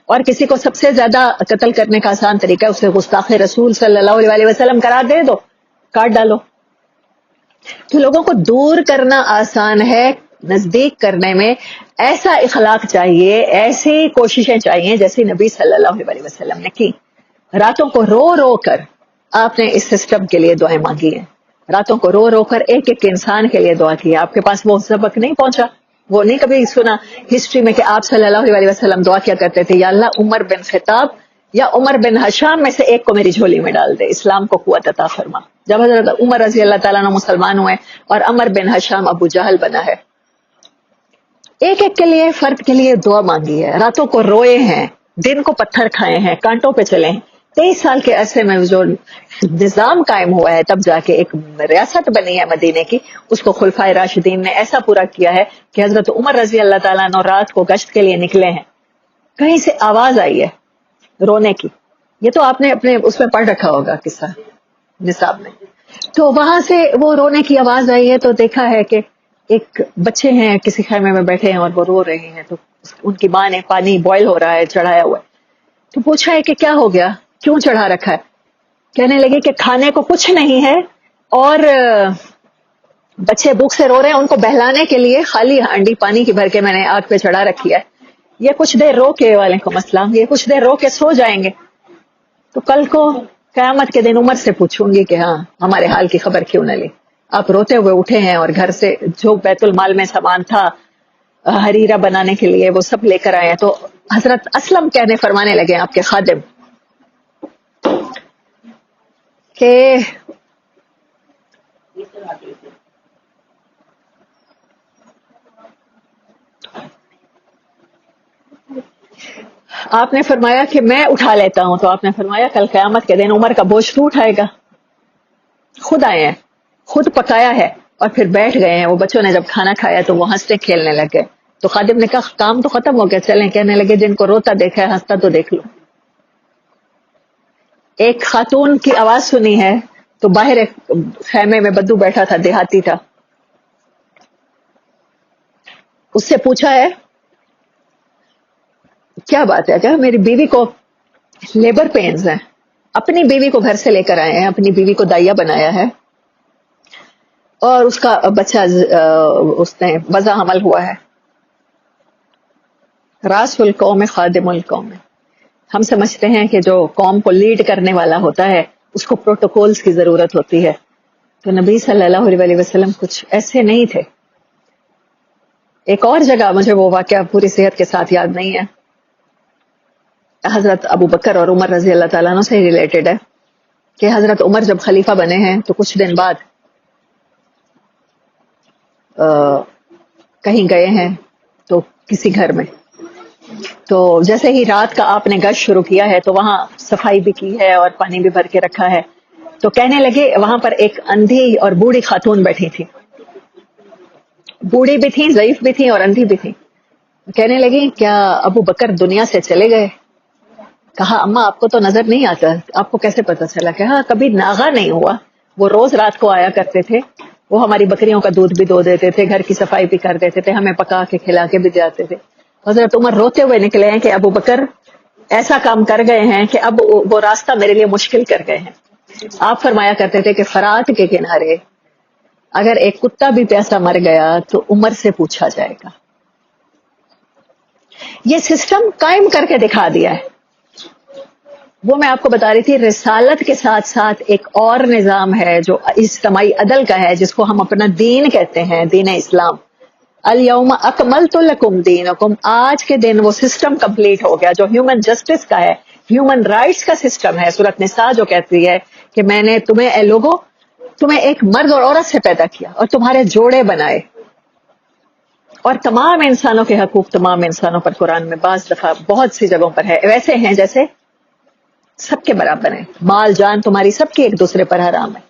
S1: اور کسی کو سب سے زیادہ قتل کرنے کا آسان طریقہ ہے اسے گستاخ رسول صلی اللہ علیہ وسلم قرار دے دو، کاٹ ڈالو. تو لوگوں کو دور کرنا آسان ہے، نزدیک کرنے میں ایسا اخلاق چاہیے، ایسی کوششیں چاہیے جیسے نبی صلی اللہ علیہ وسلم نے کی. راتوں کو رو رو کر آپ نے اس سسٹم کے لیے دعائیں مانگی ہیں. راتوں کو رو رو کر ایک انسان کے لیے دعا کی. آپ کے پاس وہ سبق نہیں پہنچا، وہ نہیں کبھی سنا ہسٹری میں کہ آپ صلی اللہ علیہ وسلم دعا کیا کرتے تھے، یا اللہ عمر بن خطاب یا عمر بن حشام میں سے ایک کو میری جھولی میں ڈال دے، اسلام کو قوت عطا فرما. جب حضرت عمر رضی اللہ تعالیٰ عنہ مسلمان ہوئے اور عمر بن حشام ابو جہل بنا ہے، ایک کے لیے، فرد کے لیے دعا مانگی ہے. راتوں کو روئے ہیں، دن کو پتھر کھائے ہیں، کانٹوں پہ چلے ہیں. 23 سال کے عرصے میں جو نظام قائم ہوا ہے، تب جا کے ایک ریاست بنی ہے مدینے کی، اس کو خلفائے راشدین نے ایسا پورا کیا ہے کہ حضرت عمر رضی اللہ تعالیٰ عنہ رات کو گشت کے لیے نکلے ہیں، کہیں سے آواز آئی ہے رونے کی. یہ تو آپ نے اپنے اس میں پڑھ رکھا ہوگا قصہ نصاب میں. تو وہاں سے وہ رونے کی آواز آئی ہے، تو دیکھا ہے کہ ایک بچے ہیں کسی خیمے میں بیٹھے ہیں اور وہ رو رہے ہیں. تو ان کی ماں نے پانی بوائل ہو رہا ہے چڑھایا ہوا ہے، تو پوچھا ہے کہ کیا ہو گیا، کیوں چڑھا رکھا ہے؟ کہنے لگے کہ کھانے کو کچھ نہیں ہے اور بچے بھوک سے رو رہے ہیں، ان کو بہلانے کے لیے خالی ہانڈی پانی کی بھر کے میں نے آگ پہ چڑھا رکھی ہے. یہ کچھ دیر رو کے، وعلیکم السلام، یہ کچھ دیر رو کے سو جائیں گے تو کل کو قیامت کے دن عمر سے پوچھوں گی کہ ہاں ہمارے حال کی خبر کیوں نہ لی. آپ روتے ہوئے اٹھے ہیں اور گھر سے جو بیت المال میں سامان تھا حریرہ بنانے کے لیے وہ سب لے کر آئے ہیں. تو حضرت اسلم کہنے فرمانے لگے آپ کے خادم کہ آپ نے فرمایا کہ میں اٹھا لیتا ہوں, تو آپ نے فرمایا کل قیامت کے دن عمر کا بوجھ تو اٹھائے گا. خود آئے ہیں, خود پکایا ہے, اور پھر بیٹھ گئے ہیں. وہ بچوں نے جب کھانا کھایا تو وہ ہنسنے کھیلنے لگے, تو خادم نے کہا کام تو ختم ہو گیا, چلیں. کہنے لگے جن کو روتا دیکھا ہے ہنستا تو دیکھ لو. ایک خاتون کی آواز سنی ہے تو باہر ایک خیمے میں بدو بیٹھا تھا, دیہاتی تھا. اس سے پوچھا ہے کیا بات ہے, کہ میری بیوی کو لیبر پینز ہیں, اپنی بیوی کو گھر سے لے کر آئے ہیں, اپنی بیوی کو دائیا بنایا ہے, اور اس کا بچہ اس نے وضع حمل ہوا ہے. راس القوم خادم القوم. ہم سمجھتے ہیں کہ جو قوم کو لیڈ کرنے والا ہوتا ہے اس کو پروٹوکولز کی ضرورت ہوتی ہے, تو نبی صلی اللہ علیہ وسلم کچھ ایسے نہیں تھے. ایک اور جگہ مجھے وہ واقعہ پوری صحت کے ساتھ یاد نہیں ہے, حضرت ابو بکر اور عمر رضی اللہ تعالیٰ عنہ سے ریلیٹڈ ہے, کہ حضرت عمر جب خلیفہ بنے ہیں تو کچھ دن بعد کہیں گئے ہیں تو کسی گھر میں, تو جیسے ہی رات کا آپ نے گشت شروع کیا ہے تو وہاں صفائی بھی کی ہے اور پانی بھی بھر کے رکھا ہے, تو کہنے لگے وہاں پر ایک اندھی اور بوڑھی خاتون بیٹھی تھی. بوڑھی بھی تھی, ضعیف بھی تھی اور اندھی بھی تھی. کہنے لگی کیا ابو بکر دنیا سے چلے گئے؟ کہا اماں آپ کو تو نظر نہیں آتا, آپ کو کیسے پتا چلا؟ کہا کبھی ناغا نہیں ہوا, وہ روز رات کو آیا کرتے تھے, وہ ہماری بکریوں کا دودھ بھی دو دیتے تھے, گھر کی صفائی بھی کر دیتے تھے, ہمیں پکا کے کھلا کے بھی جاتے تھے. حضرت عمر روتے ہوئے نکلے ہیں کہ ابو بکر ایسا کام کر گئے ہیں کہ اب وہ راستہ میرے لیے مشکل کر گئے ہیں. آپ فرمایا کرتے تھے کہ فرات کے کنارے اگر ایک کتا بھی پیاسا مر گیا تو عمر سے پوچھا جائے گا. یہ سسٹم قائم کر کے دکھا دیا ہے. وہ میں آپ کو بتا رہی تھی, رسالت کے ساتھ ساتھ ایک اور نظام ہے جو اجتماعی عدل کا ہے, جس کو ہم اپنا دین کہتے ہیں, دین اسلام. الیوم اکملت لکم دینکم, آج کے دن وہ سسٹم کمپلیٹ ہو گیا جو ہیومن جسٹس کا ہے, ہیومن رائٹس کا سسٹم ہے. سورۃ نساء جو کہتی ہے کہ میں نے تمہیں اے لوگوں تمہیں ایک مرد اور عورت سے پیدا کیا اور تمہارے جوڑے بنائے, اور تمام انسانوں کے حقوق تمام انسانوں پر قرآن میں بعض دفعہ بہت سی جگہوں پر ہے, ویسے ہیں جیسے سب کے برابر ہیں, مال جان تمہاری سب کی ایک دوسرے پر حرام ہے.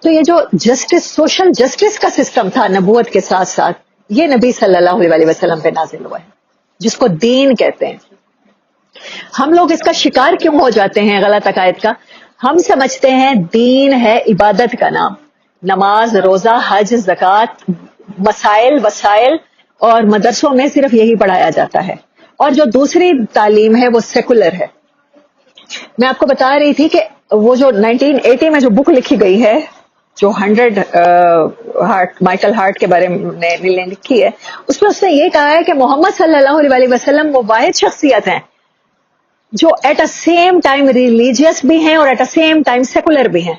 S1: تو یہ جو جسٹس, سوشل جسٹس کا سسٹم تھا نبوت کے ساتھ ساتھ, یہ نبی صلی اللہ علیہ وسلم پہ نازل ہوا ہے, جس کو دین کہتے ہیں. ہم لوگ اس کا شکار کیوں ہو جاتے ہیں غلط عقائد کا؟ ہم سمجھتے ہیں دین ہے عبادت کا نام, نماز, روزہ, حج, زکوٰۃ, مسائل, وسائل, اور مدرسوں میں صرف یہی پڑھایا جاتا ہے, اور جو دوسری تعلیم ہے وہ سیکولر ہے. میں آپ کو بتا رہی تھی کہ وہ جو 1980 میں جو بک لکھی گئی ہے, جو 100 ہارٹ, مائیکل ہارٹ کے بارے میں لکھی ہے, اس میں اس نے یہ کہا ہے کہ محمد صلی اللہ علیہ وسلم وہ واحد شخصیت ہیں جو at a same time religious بھی ہیں اور at a same time secular بھی ہیں.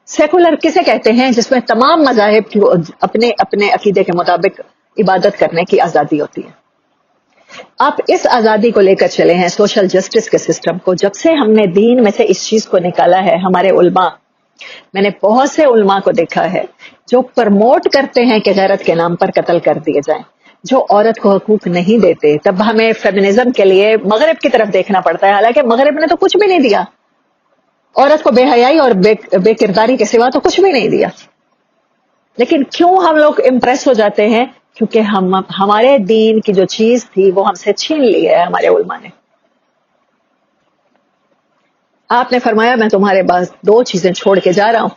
S1: سیکولر کسے کہتے ہیں؟ جس میں تمام مذاہب کی اپنے اپنے عقیدے کے مطابق عبادت کرنے کی آزادی ہوتی ہے. آپ اس آزادی کو لے کر چلے ہیں سوشل جسٹس کے سسٹم کو. جب سے ہم نے دین میں سے اس چیز کو نکالا ہے, ہمارے علماء, میں نے بہت سے علماء کو دیکھا ہے جو پرموٹ کرتے ہیں کہ غیرت کے نام پر قتل کر دیے جائیں, جو عورت کو حقوق نہیں دیتے. تب ہمیں فیمنزم کے لیے مغرب کی طرف دیکھنا پڑتا ہے, حالانکہ مغرب نے تو کچھ بھی نہیں دیا, عورت کو بے حیائی اور بے کرداری کے سوا تو کچھ بھی نہیں دیا. لیکن کیوں ہم لوگ امپریس ہو جاتے ہیں؟ کیونکہ ہمارے دین کی جو چیز تھی وہ ہم سے چھین لی ہے ہمارے علماء نے. آپ نے فرمایا میں تمہارے پاس 2 چیزیں چھوڑ کے جا رہا ہوں,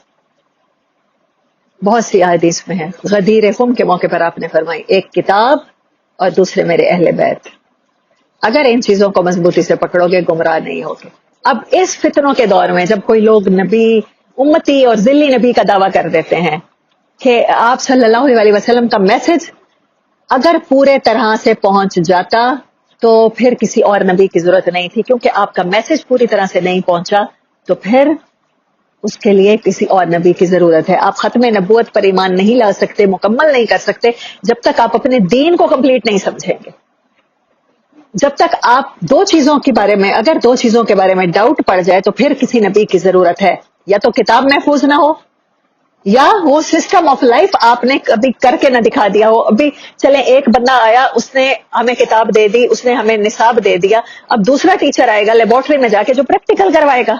S1: بہت سی احادیث میں ہیں. غدیر خم کے موقع پر آپ نے فرمائی, ایک کتاب اور دوسرے میرے اہل بیت. اگر ان چیزوں کو مضبوطی سے پکڑو گے گمراہ نہیں ہوگے. اب اس فتنوں کے دور میں جب کوئی لوگ نبی, امتی اور ذلی نبی کا دعویٰ کر دیتے ہیں کہ آپ صلی اللہ علیہ وسلم کا میسج اگر پورے طرح سے پہنچ جاتا تو پھر کسی اور نبی کی ضرورت نہیں تھی, کیونکہ آپ کا میسج پوری طرح سے نہیں پہنچا تو پھر اس کے لیے کسی اور نبی کی ضرورت ہے. آپ ختم نبوت پر ایمان نہیں لا سکتے, مکمل نہیں کر سکتے جب تک آپ اپنے دین کو کمپلیٹ نہیں سمجھیں گے. جب تک آپ 2 چیزوں کے بارے میں, اگر 2 چیزوں کے بارے میں ڈاؤٹ پڑ جائے تو پھر کسی نبی کی ضرورت ہے. یا تو کتاب محفوظ نہ ہو یا وہ سسٹم آف لائف آپ نے کبھی کر کے نہ دکھا دیا ہو. ابھی چلے ایک بندہ آیا, اس نے ہمیں کتاب دے دی, اس نے ہمیں نصاب دے دیا, اب دوسرا ٹیچر آئے گا لیبورٹری میں جا کے جو پریکٹیکل کروائے گا.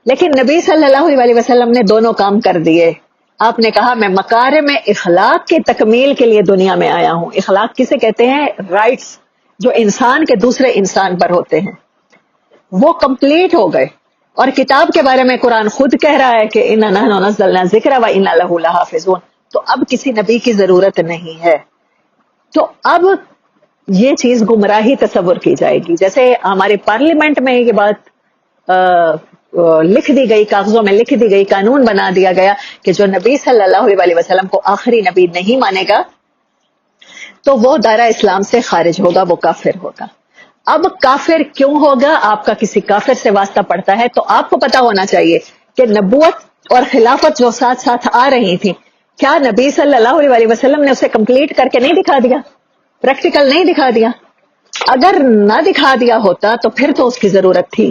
S1: لیکن نبی صلی اللہ علیہ وسلم نے دونوں کام کر دیے. آپ نے کہا میں مکارم اخلاق کی تکمیل کے لیے دنیا میں آیا ہوں. اخلاق کسے کہتے ہیں؟ رائٹس جو انسان کے دوسرے انسان پر ہوتے ہیں, وہ کمپلیٹ ہو گئے. اور کتاب کے بارے میں قرآن خود کہہ رہا ہے کہ اِنَّا نَحْنُ نَزَّلْنَا الذِّکْرَ وَإِنَّا لَهُ لَحَافِظُونَ. تو اب کسی نبی کی ضرورت نہیں ہے. تو اب یہ چیز گمراہی تصور کی جائے گی. جیسے ہمارے پارلیمنٹ میں یہ بات لکھ دی گئی, کاغذوں میں لکھ دی گئی, قانون بنا دیا گیا کہ جو نبی صلی اللہ علیہ وسلم کو آخری نبی نہیں مانے گا تو وہ دائرہ اسلام سے خارج ہوگا, وہ کافر ہوگا. اب کافر کیوں ہوگا؟ آپ کا کسی کافر سے واسطہ پڑتا ہے تو آپ کو پتا ہونا چاہیے کہ نبوت اور خلافت جو ساتھ ساتھ آ رہی تھی, کیا نبی صلی اللہ علیہ وسلم نے اسے کمپلیٹ کر کے نہیں دکھا دیا؟ پریکٹیکل نہیں دکھا دیا؟ اگر نہ دکھا دیا ہوتا تو پھر تو اس کی ضرورت تھی.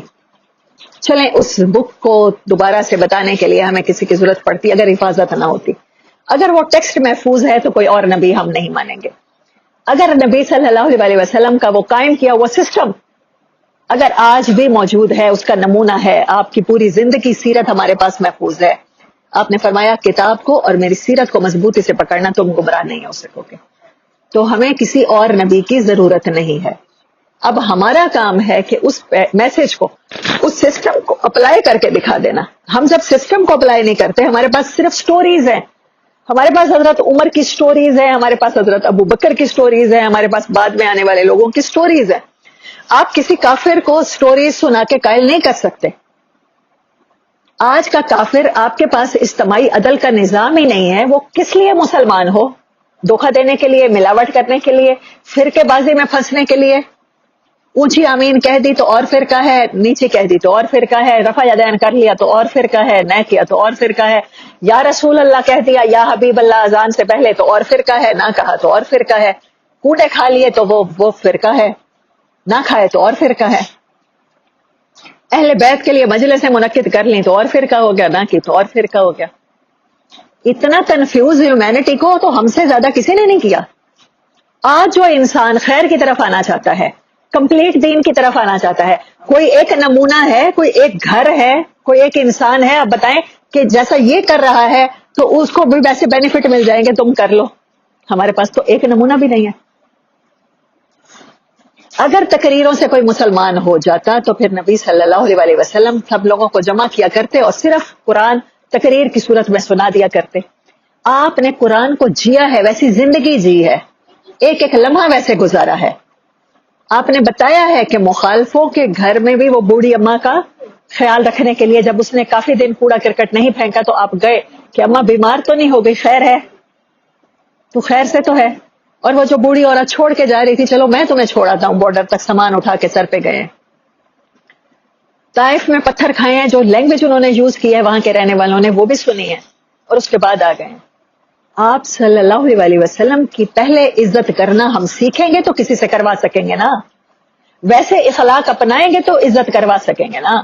S1: چلیں اس بک کو دوبارہ سے بتانے کے لیے ہمیں کسی کی ضرورت پڑتی اگر حفاظت نہ ہوتی. اگر وہ ٹیکسٹ محفوظ ہے تو کوئی اور نبی ہم نہیں مانیں گے. اگر نبی صلی اللہ علیہ وسلم کا وہ قائم کیا ہوا سسٹم اگر آج بھی موجود ہے, اس کا نمونہ ہے, آپ کی پوری زندگی سیرت ہمارے پاس محفوظ ہے. آپ نے فرمایا کتاب کو اور میری سیرت کو مضبوطی سے پکڑنا, تم گمراہ نہیں ہو سکو گے. تو ہمیں کسی اور نبی کی ضرورت نہیں ہے. اب ہمارا کام ہے کہ اس میسج کو, اس سسٹم کو اپلائی کر کے دکھا دینا. ہم جب سسٹم کو اپلائی نہیں کرتے, ہمارے پاس صرف سٹوریز ہیں. ہمارے پاس حضرت عمر کی سٹوریز ہیں, ہمارے پاس حضرت ابو بکر کی سٹوریز ہیں, ہمارے پاس بعد میں آنے والے لوگوں کی سٹوریز ہیں. آپ کسی کافر کو سٹوریز سنا کے قائل نہیں کر سکتے. آج کا کافر, آپ کے پاس اجتماعی عدل کا نظام ہی نہیں ہے. وہ کس لیے مسلمان ہو؟ دھوکہ دینے کے لیے, ملاوٹ کرنے کے لیے, فرقے بازی میں پھنسنے کے لیے. اونچی آمین کہہ دی تو اور فرقہ ہے, نیچی کہہ دی تو اور فرقہ ہے, رفع یدین کر لیا تو اور فرقہ ہے, نہ کیا تو اور فرقہ ہے, یا رسول اللہ کہہ دیا, یا حبیب اللہ اذان سے پہلے تو اور فرقہ ہے, نہ کہا تو اور فرقہ ہے, کوٹے کھا لیے تو وہ فرقہ ہے, نہ کھائے تو اور فرقہ ہے, اہل بیت کے لیے مجلسیں منعقد کر لیں تو اور فرقہ ہو گیا, نہ کی تو اور فرقہ ہو گیا. اتنا کنفیوز ہیومینٹی کو تو ہم سے زیادہ کسی نے نہیں کیا. آج جو انسان خیر کی طرف آنا چاہتا ہے, کمپلیٹ دین کی طرف آنا چاہتا ہے, کوئی ایک نمونہ ہے, کوئی ایک گھر ہے, کوئی ایک انسان ہے, آپ بتائیں کہ جیسا یہ کر رہا ہے تو اس کو بھی ویسے بینیفٹ مل جائیں گے, تم کر لو. ہمارے پاس تو ایک نمونہ بھی نہیں ہے. اگر تقریروں سے کوئی مسلمان ہو جاتا تو پھر نبی صلی اللہ علیہ وسلم سب لوگوں کو جمع کیا کرتے اور صرف قرآن تقریر کی صورت میں سنا دیا کرتے. آپ نے قرآن کو جیا ہے, ویسی زندگی جی ہے, ایک ایک لمحہ ویسے گزارا ہے. آپ نے بتایا ہے کہ مخالفوں کے گھر میں بھی وہ بوڑھی اماں کا خیال رکھنے کے لیے جب اس نے کافی دن کوڑا کرکٹ نہیں پھینکا تو آپ گئے کہ اماں بیمار تو نہیں ہو گئی, خیر ہے؟ تو خیر سے تو ہے. اور وہ جو بوڑھی عورت چھوڑ کے جا رہی تھی, چلو میں تمہیں چھوڑاتا ہوں, بارڈر تک سامان اٹھا کے سر پہ گئے. طائف میں پتھر کھائے ہیں, جو لینگویج انہوں نے یوز کی ہے وہاں کے رہنے والوں نے وہ بھی سنی ہے, اور اس کے بعد آ گئے. آپ صلی اللہ علیہ وسلم کی پہلے عزت کرنا ہم سیکھیں گے تو کسی سے کروا سکیں گے نا. ویسے اخلاق اپنائیں گے تو عزت کروا سکیں گے نا.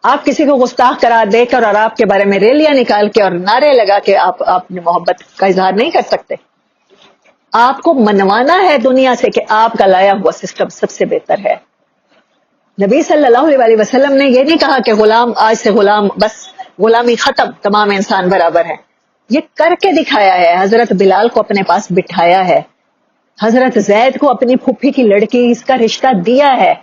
S1: آپ کسی کو گستاخ قرار دے کر اور آپ کے بارے میں ریلیاں نکال کے اور نعرے لگا کے آپ اپنی محبت کا اظہار نہیں کر سکتے. آپ کو منوانا ہے دنیا سے کہ آپ کا لایا ہوا سسٹم سب سے بہتر ہے. نبی صلی اللہ علیہ وسلم نے یہ نہیں کہا کہ غلام, آج سے غلام, بس غلامی ختم, تمام انسان برابر ہیں. یہ کر کے دکھایا ہے. حضرت بلال کو اپنے پاس بٹھایا ہے, حضرت زید کو اپنی پھپھی کی لڑکی اس کا رشتہ دیا ہے.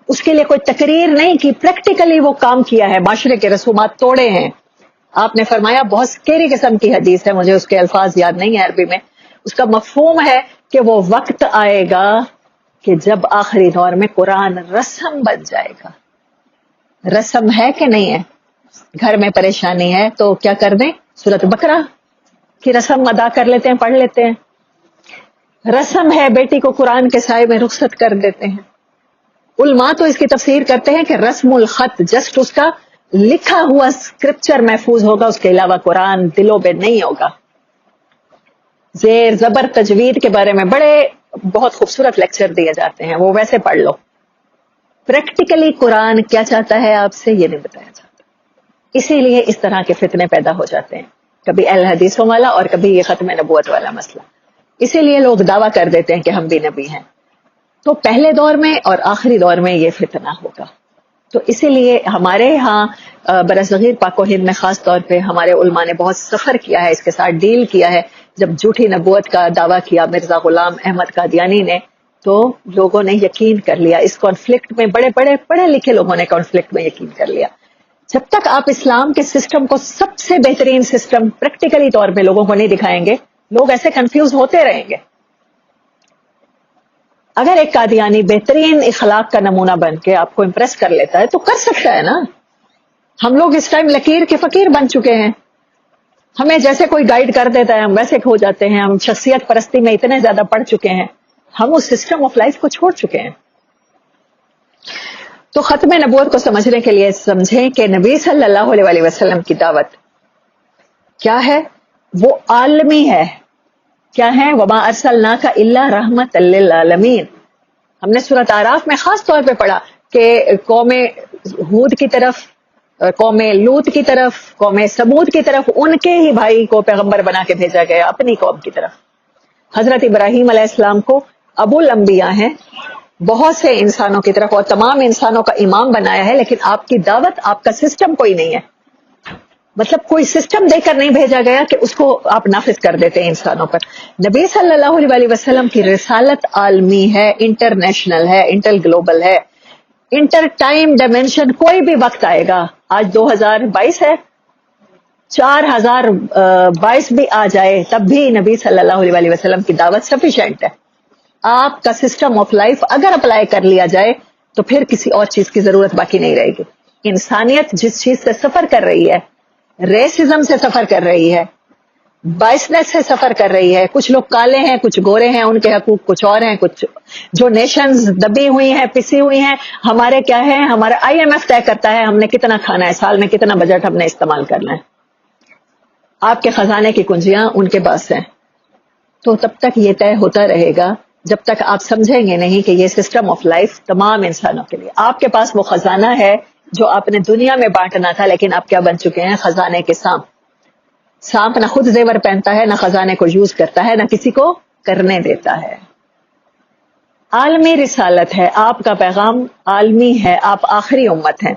S1: اس کے لیے کوئی تقریر نہیں کی, پریکٹیکلی وہ کام کیا ہے, معاشرے کے رسومات توڑے ہیں. آپ نے فرمایا, بہت سکیری قسم کی حدیث ہے, مجھے اس کے الفاظ یاد نہیں ہے عربی میں, اس کا مفہوم ہے کہ وہ وقت آئے گا کہ جب آخری دور میں قرآن رسم بن جائے گا. رسم ہے کہ نہیں ہے؟ گھر میں پریشانی ہے تو کیا کر دیں, سورۃ بقرہ کی رسم ادا کر لیتے ہیں, پڑھ لیتے ہیں. رسم ہے بیٹی کو قرآن کے سائے میں رخصت کر دیتے ہیں. علماء تو اس کی تفسیر کرتے ہیں کہ رسم الخط, جسٹ اس کا لکھا ہوا اسکرپچر محفوظ ہوگا, اس کے علاوہ قرآن دلوں پہ نہیں ہوگا. زیر زبر تجوید کے بارے میں بہت خوبصورت لیکچر دیے جاتے ہیں, وہ ویسے پڑھ لو. پریکٹیکلی قرآن کیا چاہتا ہے آپ سے یہ نہیں بتایا جاتا. اسی لیے اس طرح کے فتنے پیدا ہو جاتے ہیں، کبھی اہل حدیثوں والا اور کبھی یہ ختم نبوت والا مسئلہ. اسی لیے لوگ دعویٰ کر دیتے ہیں کہ ہم بھی نبی ہیں. تو پہلے دور میں اور آخری دور میں یہ فتنہ ہوگا. تو اسی لیے ہمارے ہاں برصغیر پاک و ہند میں خاص طور پہ ہمارے علماء نے بہت سفر کیا ہے، اس کے ساتھ ڈیل کیا ہے. جب جھوٹی نبوت کا دعویٰ کیا مرزا غلام احمد قادیانی نے تو لوگوں نے یقین کر لیا اس کانفلکٹ میں، بڑے بڑے پڑھے لکھے لوگوں نے کانفلکٹ میں یقین کر لیا. جب تک آپ اسلام کے سسٹم کو سب سے بہترین سسٹم پریکٹیکلی طور پہ لوگوں کو نہیں دکھائیں گے، لوگ ایسے کنفیوز ہوتے رہیں گے. اگر ایک قادیانی بہترین اخلاق کا نمونہ بن کے آپ کو امپریس کر لیتا ہے تو کر سکتا ہے نا. ہم لوگ اس ٹائم لکیر کے فقیر بن چکے ہیں، ہمیں جیسے کوئی گائیڈ کر دیتا ہے ہم ویسے ہو جاتے ہیں. ہم شخصیت پرستی میں اتنے زیادہ پڑھ چکے ہیں، ہم اس سسٹم آف لائف کو چھوڑ چکے ہیں. تو ختم نبوت کو سمجھنے کے لیے سمجھیں کہ نبی صلی اللہ علیہ وسلم کی دعوت کیا ہے، وہ عالمی ہے. کیا ہے؟ وما ارسلناک الا رحمت للعالمین. ہم نے سورۃ اعراف میں خاص طور پہ پڑھا کہ قوم ہود کی طرف، قوم لوط کی طرف، قوم سمود کی طرف ان کے ہی بھائی کو پیغمبر بنا کے بھیجا گیا اپنی قوم کی طرف. حضرت ابراہیم علیہ السلام کو ابو الانبیاء ہیں، بہت سے انسانوں کی طرف اور تمام انسانوں کا امام بنایا ہے، لیکن آپ کی دعوت، آپ کا سسٹم کوئی نہیں ہے. مطلب کوئی سسٹم دے کر نہیں بھیجا گیا کہ اس کو آپ نافذ کر دیتے ہیں انسانوں پر. نبی صلی اللہ علیہ وسلم کی رسالت عالمی ہے، انٹرنیشنل ہے، انٹر گلوبل ہے، انٹر ٹائم ڈائمینشن. کوئی بھی وقت آئے گا، آج 2022 ہے، 4022 بھی آ جائے تب بھی نبی صلی اللہ علیہ وسلم کی دعوت سفیشینٹ ہے. آپ کا سسٹم آف لائف اگر اپلائی کر لیا جائے تو پھر کسی اور چیز کی ضرورت باقی نہیں رہے گی. انسانیت جس چیز سے سفر کر رہی ہے، ریسزم سے سفر کر رہی ہے، بائسنس سے سفر کر رہی ہے. کچھ لوگ کالے ہیں، کچھ گورے ہیں، ان کے حقوق کچھ اور ہیں. کچھ جو نیشنز دبی ہوئی ہیں، پسی ہوئی ہیں، ہمارے کیا ہے، ہمارا IMF طے کرتا ہے ہم نے کتنا کھانا ہے، سال میں کتنا بجٹ ہم نے استعمال کرنا ہے. آپ کے خزانے کی کنجیاں ان کے پاس ہیں. تو تب تک یہ طے ہوتا رہے گا جب تک آپ سمجھیں گے نہیں کہ یہ سسٹم آف لائف تمام انسانوں کے لیے. آپ کے پاس وہ خزانہ ہے جو آپ نے دنیا میں بانٹنا تھا، لیکن آپ کیا بن چکے ہیں؟ خزانے کے سانپ. سانپ نہ خود زیور پہنتا ہے، نہ خزانے کو یوز کرتا ہے، نہ کسی کو کرنے دیتا ہے. عالمی رسالت ہے، آپ کا پیغام عالمی ہے، آپ آخری امت ہیں.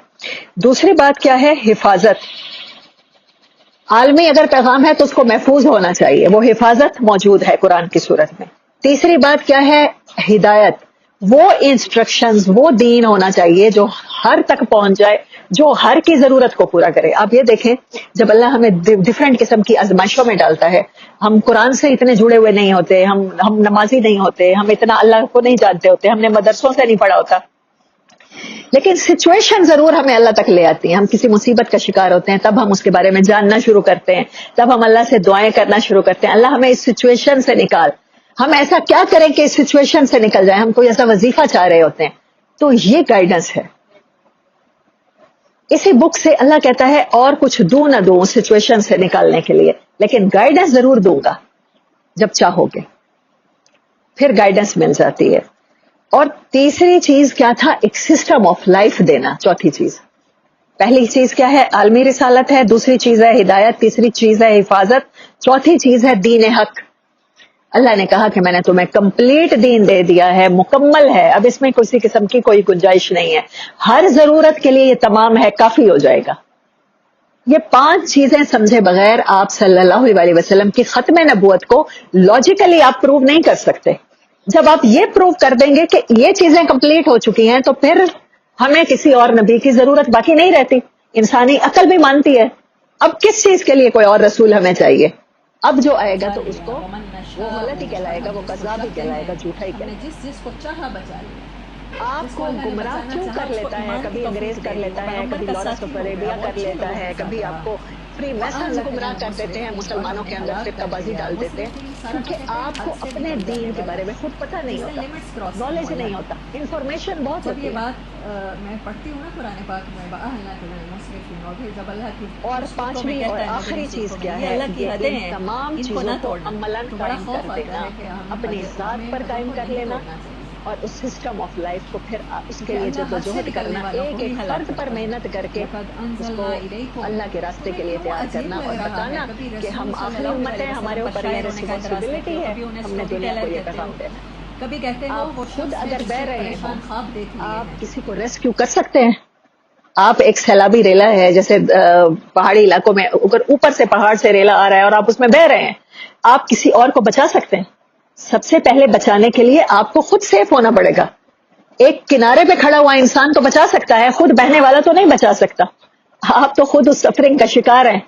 S1: دوسری بات کیا ہے؟ حفاظت. عالمی اگر پیغام ہے تو اس کو محفوظ ہونا چاہیے، وہ حفاظت موجود ہے قرآن کی صورت میں. تیسری بات کیا ہے؟ ہدایت. وہ انسٹرکشنز، وہ دین ہونا چاہیے جو ہر تک پہنچ جائے، جو ہر کی ضرورت کو پورا کرے. آپ یہ دیکھیں جب اللہ ہمیں ڈیفرنٹ قسم کی آزمائشوں میں ڈالتا ہے، ہم قرآن سے اتنے جڑے ہوئے نہیں ہوتے، ہم نمازی نہیں ہوتے، ہم اتنا اللہ کو نہیں جانتے ہوتے، ہم نے مدرسوں سے نہیں پڑھا ہوتا، لیکن سچویشن ضرور ہمیں اللہ تک لے آتی ہیں. ہم کسی مصیبت کا شکار ہوتے ہیں، تب ہم اس کے بارے میں جاننا شروع کرتے ہیں، تب ہم اللہ سے دعائیں کرنا شروع کرتے ہیں، اللہ ہمیں اس سچویشن سے نکال. ہم ایسا کیا کریں کہ اس سچویشن سے نکل جائیں؟ ہم کوئی ایسا وظیفہ چاہ رہے ہوتے ہیں. تو یہ گائیڈنس ہے. اسی بک سے اللہ کہتا ہے اور کچھ دوں نہ دوں سچویشن سے نکالنے کے لیے، لیکن گائیڈنس ضرور دوں گا جب چاہو گے. پھر گائیڈنس مل جاتی ہے. اور تیسری چیز کیا تھا؟ ایک سسٹم آف لائف دینا. چوتھی چیز، پہلی چیز کیا ہے؟ عالمی رسالت ہے. دوسری چیز ہے ہدایت. تیسری چیز ہے حفاظت. چوتھی چیز ہے دین حق. اللہ نے کہا کہ میں نے تمہیں کمپلیٹ دین دے دیا ہے، مکمل ہے، اب اس میں کسی قسم کی کوئی گنجائش نہیں ہے. ہر ضرورت کے لیے یہ تمام ہے، کافی ہو جائے گا. یہ 5 چیزیں سمجھے بغیر آپ صلی اللہ علیہ وسلم کی ختم نبوت کو لاجیکلی آپ پروو نہیں کر سکتے. جب آپ یہ پروو کر دیں گے کہ یہ چیزیں کمپلیٹ ہو چکی ہیں تو پھر ہمیں کسی اور نبی کی ضرورت باقی نہیں رہتی. انسانی عقل بھی مانتی ہے اب کس چیز کے لیے کوئی اور رسول ہمیں چاہیے. اب جو آئے گا تو اس کو وہ غلط ہی کہلائے گا، وہ کذاب ہی کہلائے گا، جھوٹا ہی کہلائے گا.
S2: جس کو چاہا بچا لیا.
S1: آپ کو گمراہ کیوں کر لیتا ہے؟ کبھی انگریز کر لیتا ہے، کبھی لارنس آف اریبیا کر لیتا ہے، کبھی آپ کو فری میسنز گمراہ کر دیتے ہیں، مسلمانوں کے اندر فرقہ بازی ڈال دیتے ہیں، کیونکہ آپ کو اپنے دین کے بارے میں خود پتہ نہیں ہوتا، نالج نہیں ہوتا، انفارمیشن بہت
S2: جب
S1: ہوتی
S2: یہ
S1: ہے.
S2: بات میں پڑھتی ہوں نا قرآن پاک میں، وَأَهْلَكَ الْمُسْرِفِينَ، اور پھر جب اللہ کی
S1: اور پانچویں اور آخری چیز کیا ہے؟
S2: اللہ کی حدیں ہیں،
S1: تمام
S2: ان کو
S1: چیزوں
S2: نہ
S1: کو
S2: توڑنا.
S1: عملاً
S2: تو بڑا
S1: قائم
S2: خوف
S1: کر
S2: آتا
S1: دینا،
S2: ہے کہ ہم
S1: اپنی ذات پر قائم کر لینا، اور اس سسٹم آف لائف کو پھر اس کے لیے جدوجہد کرنا، ایک ایک فرد پر محنت کر کے اس کو اللہ کے راستے کے لیے تیار کرنا اور بتانا کہ ہم آخری امت ہیں، ہمارے اوپر یہ ریسپانسبلٹی ہے، ہم نے دنیا کو یہ پیغام دینا ہے۔
S2: کبھی کہتے ہیں
S1: آپ
S2: وہ
S1: خود اگر بہ رہے ہیں
S2: خواب دیکھ لیے
S1: آپ کسی کو ریسکیو کر سکتے ہیں؟ آپ ایک سیلابی ریلا ہے، جیسے پہاڑی علاقوں میں اگر اوپر سے پہاڑ سے ریلا آ رہا ہے اور آپ اس میں بہ رہے ہیں، آپ کسی اور کو بچا سکتے ہیں؟ سب سے پہلے بچانے کے لیے آپ کو خود سیف ہونا پڑے گا۔ ایک کنارے پہ کھڑا ہوا انسان تو بچا سکتا ہے، خود بہنے والا تو نہیں بچا سکتا۔ آپ تو خود اس سفرنگ کا شکار ہیں۔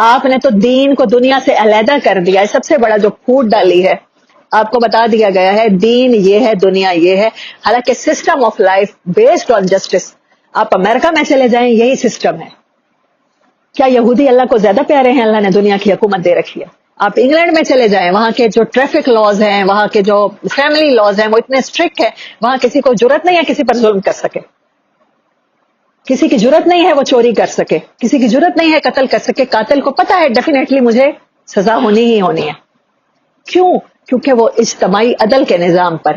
S1: آپ نے تو دین کو دنیا سے علیحدہ کر دیا ہے، سب سے بڑا جو پھوٹ ڈالی ہے۔ آپ کو بتا دیا گیا ہے دین یہ ہے، دنیا یہ ہے، حالانکہ system of life based on justice. آپ امریکہ میں چلے جائیں، یہی سسٹم ہے۔ کیا یہودی اللہ کو زیادہ پیارے ہیں؟ اللہ نے دنیا کی حکومت دے رکھی ہے۔ آپ انگلینڈ میں چلے جائیں، وہاں کے جو ٹریفک لاز ہیں، وہاں کے جو فیملی لاز ہیں وہ اتنے اسٹرکٹ ہیں، وہاں کسی کو جرت نہیں ہے کسی پر ظلم کر سکے، کسی کی جرت نہیں ہے وہ چوری کر سکے، کسی کی جرت نہیں ہے قتل کر سکے۔ قاتل کو پتا ہے ڈیفینیٹلی مجھے سزا ہونی ہی ہونی ہے۔ کیوں؟ کیونکہ وہ اجتماعی عدل کے نظام پر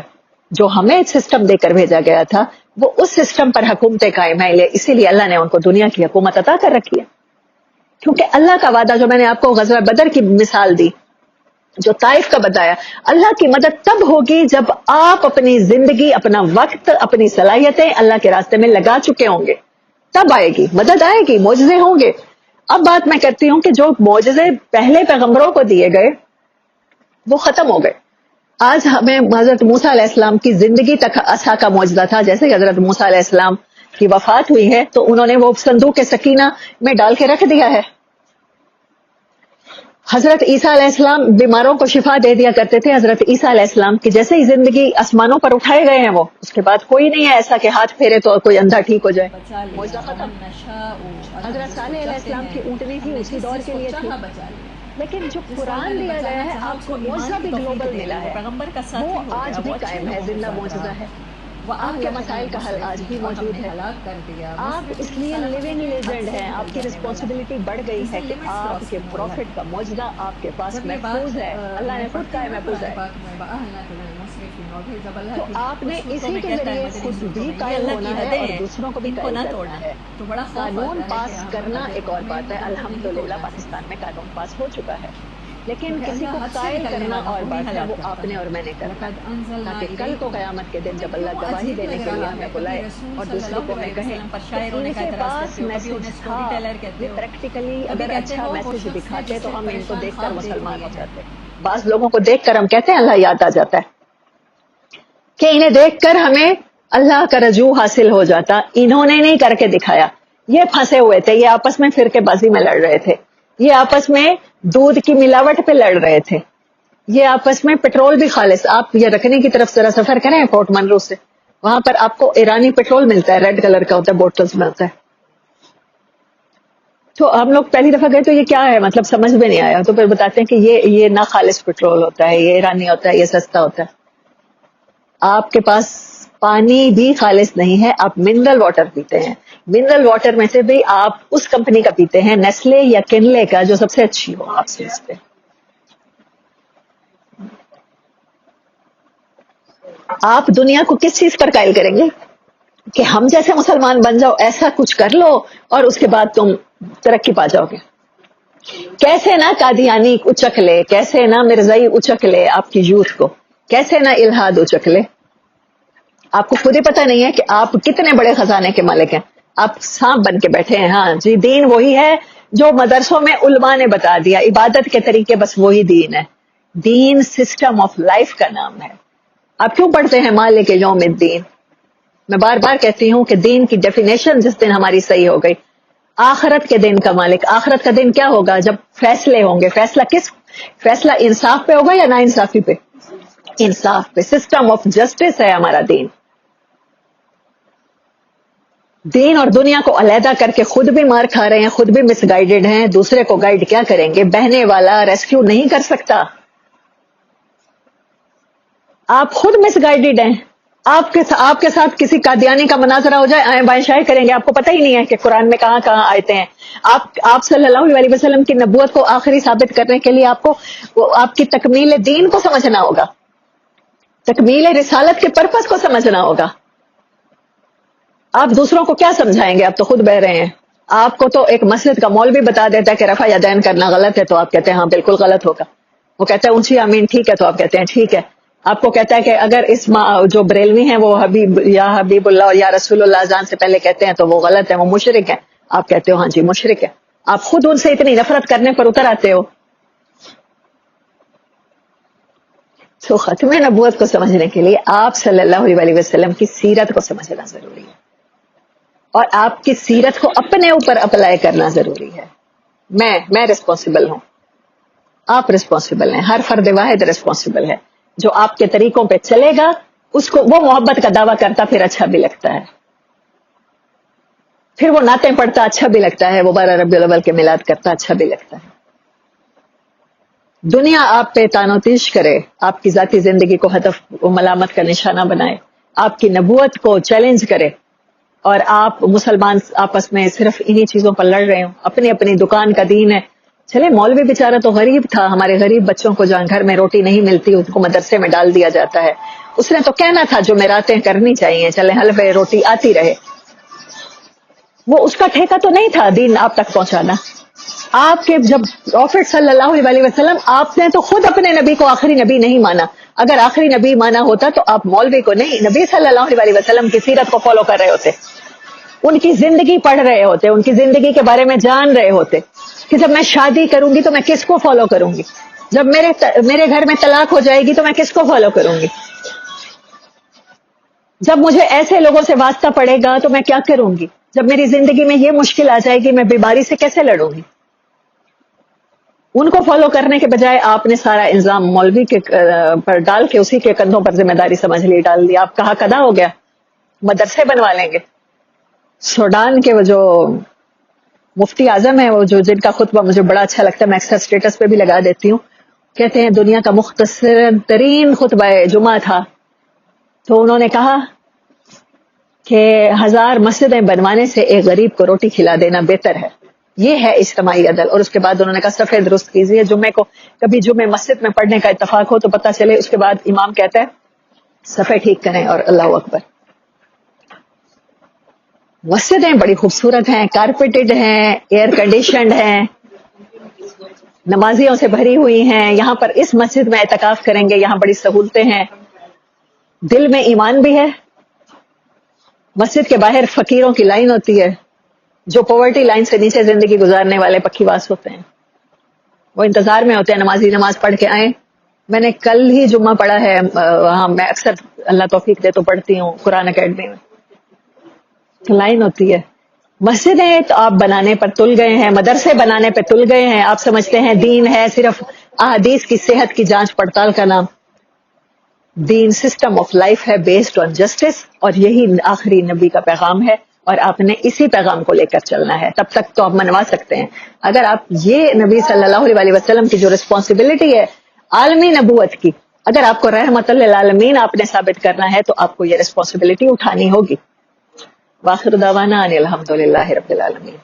S1: جو ہمیں سسٹم دے کر بھیجا گیا تھا، وہ اس سسٹم پر حکومتیں قائم ہیں، اسی لیے اللہ نے ان کو دنیا کی حکومت عطا کر رکھی ہے۔ کیونکہ اللہ کا وعدہ، جو میں نے آپ کو غزوہ بدر کی مثال دی، جو طائف کا بتایا، اللہ کی مدد تب ہوگی جب آپ اپنی زندگی، اپنا وقت، اپنی صلاحیتیں اللہ کے راستے میں لگا چکے ہوں گے، تب آئے گی مدد، آئے گی، معجزے ہوں گے۔ اب بات میں کرتی ہوں کہ جو معجزے پہلے پیغمبروں کو دیے گئے وہ ختم ہو گئے۔ آج ہمیں حضرت موسیٰ علیہ السلام کی زندگی تک عصا کا معجزہ تھا، جیسے کہ حضرت موسیٰ علیہ السلام کی وفات ہوئی ہے تو انہوں نے وہ صندوق سکینہ میں ڈال کے رکھ دیا ہے۔ حضرت عیسیٰ علیہ السلام بیماروں کو شفا دے دیا کرتے تھے۔ حضرت عیسیٰ علیہ السلام کی جیسے ہی زندگی آسمانوں پر اٹھائے گئے ہیں وہ، اس کے بعد کوئی نہیں ہے ایسا کہ ہاتھ پھیرے تو کوئی اندھا ٹھیک ہو جائے، معجزہ ختم۔ حضرت صالح علیہ السلام کی اونٹنی تھی، اسی دور کے لیے تھی، لیکن جو قرآن دیا گیا ہے آپ کو معجزہ بھی گلوبل ملا ہے، وہ آج بھی قائم ہے، زندہ معجزہ ہے۔ آپ کے مسائل کا حل آج بھی موجود ہے۔ آپ اس لیے لیونگ لیجنڈ ہیں، آپ کی رسپانسبلٹی بڑھ گئی ہے کہ آپ کے پروفٹ کا معجزہ آپ کے پاس محفوظ ہے، اللہ نے خود کہا ہے محفوظ ہے۔ تو آپ نے اسی کے ذریعے خود بھی قائم ہونا ہے اور دوسروں کو بھی قائم کرنا ہے۔ قانون پاس کرنا ایک اور بات ہے، الحمدللہ پاکستان میں قانون پاس ہو چکا ہے، لیکن کسی کو قائل کرنا اور بات ہے، وہ آپ نے اور میں نے کرنا ہے، تاکہ کل کو قیامت کے دن جب اللہ گواہی دینے کے لیے ہمیں بلائے اور دوسروں کو ہمیں کہیں کہ ان کے پاس میسج تھا، یہ پریکٹیکلی اگر اچھا میسج دکھاتے تو ہم ان کو دیکھ کر مسلمان ہو جاتے۔ بعض لوگوں کو دیکھ کر ہم کہتے ہیں اللہ یاد آ جاتا ہے، کہ انہیں دیکھ کر ہمیں اللہ کا رجوع حاصل ہو جاتا، انہوں نے نہیں کر کے دکھایا، یہ پھنسے ہوئے تھے، یہ آپس میں فرقے بازی میں لڑ رہے تھے، یہ آپس میں دودھ کی ملاوٹ پہ لڑ رہے تھے، یہ آپس میں پیٹرول بھی خالص، آپ یہ رکھنے کی طرف ذرا سفر کریں پورٹ منرو سے، وہاں پر آپ کو ایرانی پیٹرول ملتا ہے، ریڈ کلر کا ہوتا ہے، بوٹلز میں ہوتا ہے۔ تو ہم لوگ پہلی دفعہ گئے تو یہ کیا ہے، مطلب سمجھ میں نہیں آیا، تو پھر بتاتے ہیں کہ یہ نہ خالص پیٹرول ہوتا ہے، یہ ایرانی ہوتا ہے، یہ سستا ہوتا ہے۔ آپ کے پاس پانی بھی خالص نہیں ہے، آپ منرل واٹر پیتے ہیں، منرل واٹر میں سے بھی آپ اس کمپنی کا پیتے ہیں، نیسلے یا کنلے کا، جو سب سے اچھی ہو، آپ سمجھتے ہیں۔ آپ دنیا کو کس چیز پر قائل کریں گے کہ ہم جیسے مسلمان بن جاؤ، ایسا کچھ کر لو اور اس کے بعد تم ترقی پا جاؤ گے؟ کیسے نہ قادیانی اچک لے، کیسے نہ مرزائی اچک لے آپ کی یوتھ کو، کیسے نہ الہاد اچک لے، آپ کو خود ہی پتہ نہیں ہے کہ آپ کتنے بڑے خزانے کے مالک ہیں، آپ سانپ بن کے بیٹھے ہیں۔ ہاں جی، دین وہی ہے جو مدرسوں میں علماء نے بتا دیا، عبادت کے طریقے بس وہی دین ہے۔ دین سسٹم آف لائف کا نام ہے۔ آپ کیوں پڑھتے ہیں مالک یوم الدین؟ میں بار بار کہتی ہوں کہ دین کی ڈیفینیشن جس دن ہماری صحیح ہو گئی، آخرت کے دن کا مالک، آخرت کا دن کیا ہوگا؟ جب فیصلے ہوں گے، فیصلہ انصاف پہ ہوگا یا نا انصافی پہ؟ انصاف پہ، سسٹم آف جسٹس ہے ہمارا دین۔ دین اور دنیا کو علیحدہ کر کے خود بھی مار کھا رہے ہیں، خود بھی مس گائیڈڈ ہیں، دوسرے کو گائیڈ کیا کریں گے؟ بہنے والا ریسکیو نہیں کر سکتا، آپ خود مس گائیڈڈ ہیں۔ آپ کے ساتھ کسی قادیانی کا مناظرہ ہو جائے، آئیں بائیں شائیں کریں گے، آپ کو پتہ ہی نہیں ہے کہ قرآن میں کہاں کہاں آیتیں ہیں۔ آپ صلی اللہ علیہ وسلم کی نبوت کو آخری ثابت کرنے کے لیے آپ کو آپ کی تکمیل دین کو سمجھنا ہوگا۔ تکمیل رسالت کے پرپس کو سمجھنا ہوگا. آپ دوسروں کو کیا سمجھائیں گے؟ آپ تو خود بہ رہے ہیں. آپ کو تو ایک مسجد کا مولوی بتا دیتا ہے کہ رفع یدین کرنا غلط ہے، تو آپ کہتے ہیں ہاں بالکل غلط ہوگا. وہ کہتا ہے اونچی آمین ٹھیک ہے، تو آپ کہتے ہیں ٹھیک ہے. آپ کو کہتا ہے کہ اگر اس جو بریلوی ہیں وہ حبیب اللہ اور یا رسول اللہ اذان سے پہلے کہتے ہیں تو وہ غلط ہے، وہ مشرک ہے. آپ کہتے ہو ہاں جی مشرک ہے. آپ خود ان سے اتنی نفرت کرنے پر اتر آتے ہو. تو ختم نبوت کو سمجھنے کے لیے آپ صلی اللہ علیہ وسلم کی سیرت کو سمجھنا ضروری ہے، اور آپ کی سیرت کو اپنے اوپر اپلائی کرنا ضروری ہے. میں رسپانسبل ہوں، آپ رسپانسبل ہیں، ہر فرد واحد رسپانسبل ہے. جو آپ کے طریقوں پہ چلے گا اس کو وہ محبت کا دعویٰ کرتا پھر اچھا بھی لگتا ہے، پھر وہ نعتیں پڑھتا اچھا بھی لگتا ہے، وہ 12 ربیع الاول کے میلاد کرتا اچھا بھی لگتا ہے. دنیا آپ پہ تان و تیش کرے، آپ کی ذاتی زندگی کو ہدف و ملامت کا نشانہ بنائے، آپ کی نبوت کو چیلنج کرے، اور آپ مسلمان آپس میں صرف انہی چیزوں پر لڑ رہے ہوں. اپنی اپنی دکان کا دین ہے. چلے مولوی بیچارہ تو غریب تھا، ہمارے غریب بچوں کو جہاں گھر میں روٹی نہیں ملتی ان کو مدرسے میں ڈال دیا جاتا ہے. اس نے تو کہنا تھا جو میراتیں کرنی چاہیے، چلے حلوے روٹی آتی رہے. وہ اس کا ٹھیکہ تو نہیں تھا دین آپ تک پہنچانا. آپ کے جب پروفٹ صلی اللہ علیہ وسلم، آپ نے تو خود اپنے نبی کو آخری نبی نہیں مانا. اگر آخری نبی مانا ہوتا تو آپ مولوی کو نہیں، نبی صلی اللہ علیہ وسلم کی سیرت کو فالو کر رہے ہوتے، ان کی زندگی پڑھ رہے ہوتے، ان کی زندگی کے بارے میں جان رہے ہوتے کہ جب میں شادی کروں گی تو میں کس کو فالو کروں گی، جب میرے گھر میں طلاق ہو جائے گی تو میں کس کو فالو کروں گی، جب مجھے ایسے لوگوں سے واسطہ پڑے گا تو میں کیا کروں گی، جب میری زندگی میں یہ مشکل آ جائے گی میں بیماری سے کیسے لڑوں گی. ان کو فالو کرنے کے بجائے آپ نے سارا الزام مولوی کے پر ڈال کے اسی کے کندھوں پر ذمہ داری سمجھ لی ڈال دی. آپ کہاں کدا ہو گیا، مدرسے بنوا لیں گے. سوڈان کے وہ جو مفتی اعظم ہے، وہ جو جن کا خطبہ مجھے بڑا اچھا لگتا ہے، میں اکثر اسٹیٹس پہ بھی لگا دیتی ہوں، کہتے ہیں دنیا کا مختصر ترین خطبہ جمعہ تھا. تو انہوں نے کہا کہ 1000 مسجدیں بنوانے سے ایک غریب کو روٹی کھلا دینا بہتر ہے. یہ ہے اجتماعی عدل. اور اس کے بعد انہوں نے کہا صفحے درست کیجیے، جمعے کو کبھی جمعے مسجد میں پڑھنے کا اتفاق ہو تو پتہ چلے. اس کے بعد امام کہتا ہے صفحے ٹھیک کریں اور اللہ اکبر. مسجدیں بڑی خوبصورت ہیں، کارپیٹڈ ہیں، ایئر کنڈیشنڈ ہیں، نمازیوں سے بھری ہوئی ہیں. یہاں پر اس مسجد میں اعتکاف کریں گے، یہاں بڑی سہولتیں ہیں، دل میں ایمان بھی ہے. مسجد کے باہر فقیروں کی لائن ہوتی ہے، جو پاورٹی لائن سے نیچے زندگی گزارنے والے پکی واس ہوتے ہیں، وہ انتظار میں ہوتے ہیں نمازی نماز پڑھ کے آئیں. میں نے کل ہی جمعہ پڑھا ہے وہاں، میں اکثر اللہ توفیق دے تو پڑھتی ہوں قرآن اکیڈمی میں. لائن ہوتی ہے. مسجدیں تو آپ بنانے پر تل گئے ہیں، مدرسے بنانے پہ تل گئے ہیں. آپ سمجھتے ہیں دین ہے صرف احادیث کی صحت کی جانچ پڑتال کا نام. دین سسٹم آف لائف ہے بیسڈ آن جسٹس، اور یہی آخری نبی کا پیغام ہے، اور آپ نے اسی پیغام کو لے کر چلنا ہے. تب تک تو آپ منوا سکتے ہیں. اگر آپ یہ نبی صلی اللہ علیہ وسلم کی جو رسپانسبلٹی ہے عالمی نبوت کی، اگر آپ کو رحمت للعالمین آپ نے ثابت کرنا ہے تو آپ کو یہ رسپانسبلٹی اٹھانی ہوگی. واخر دعوانا ان الحمدللہ رب العالمین.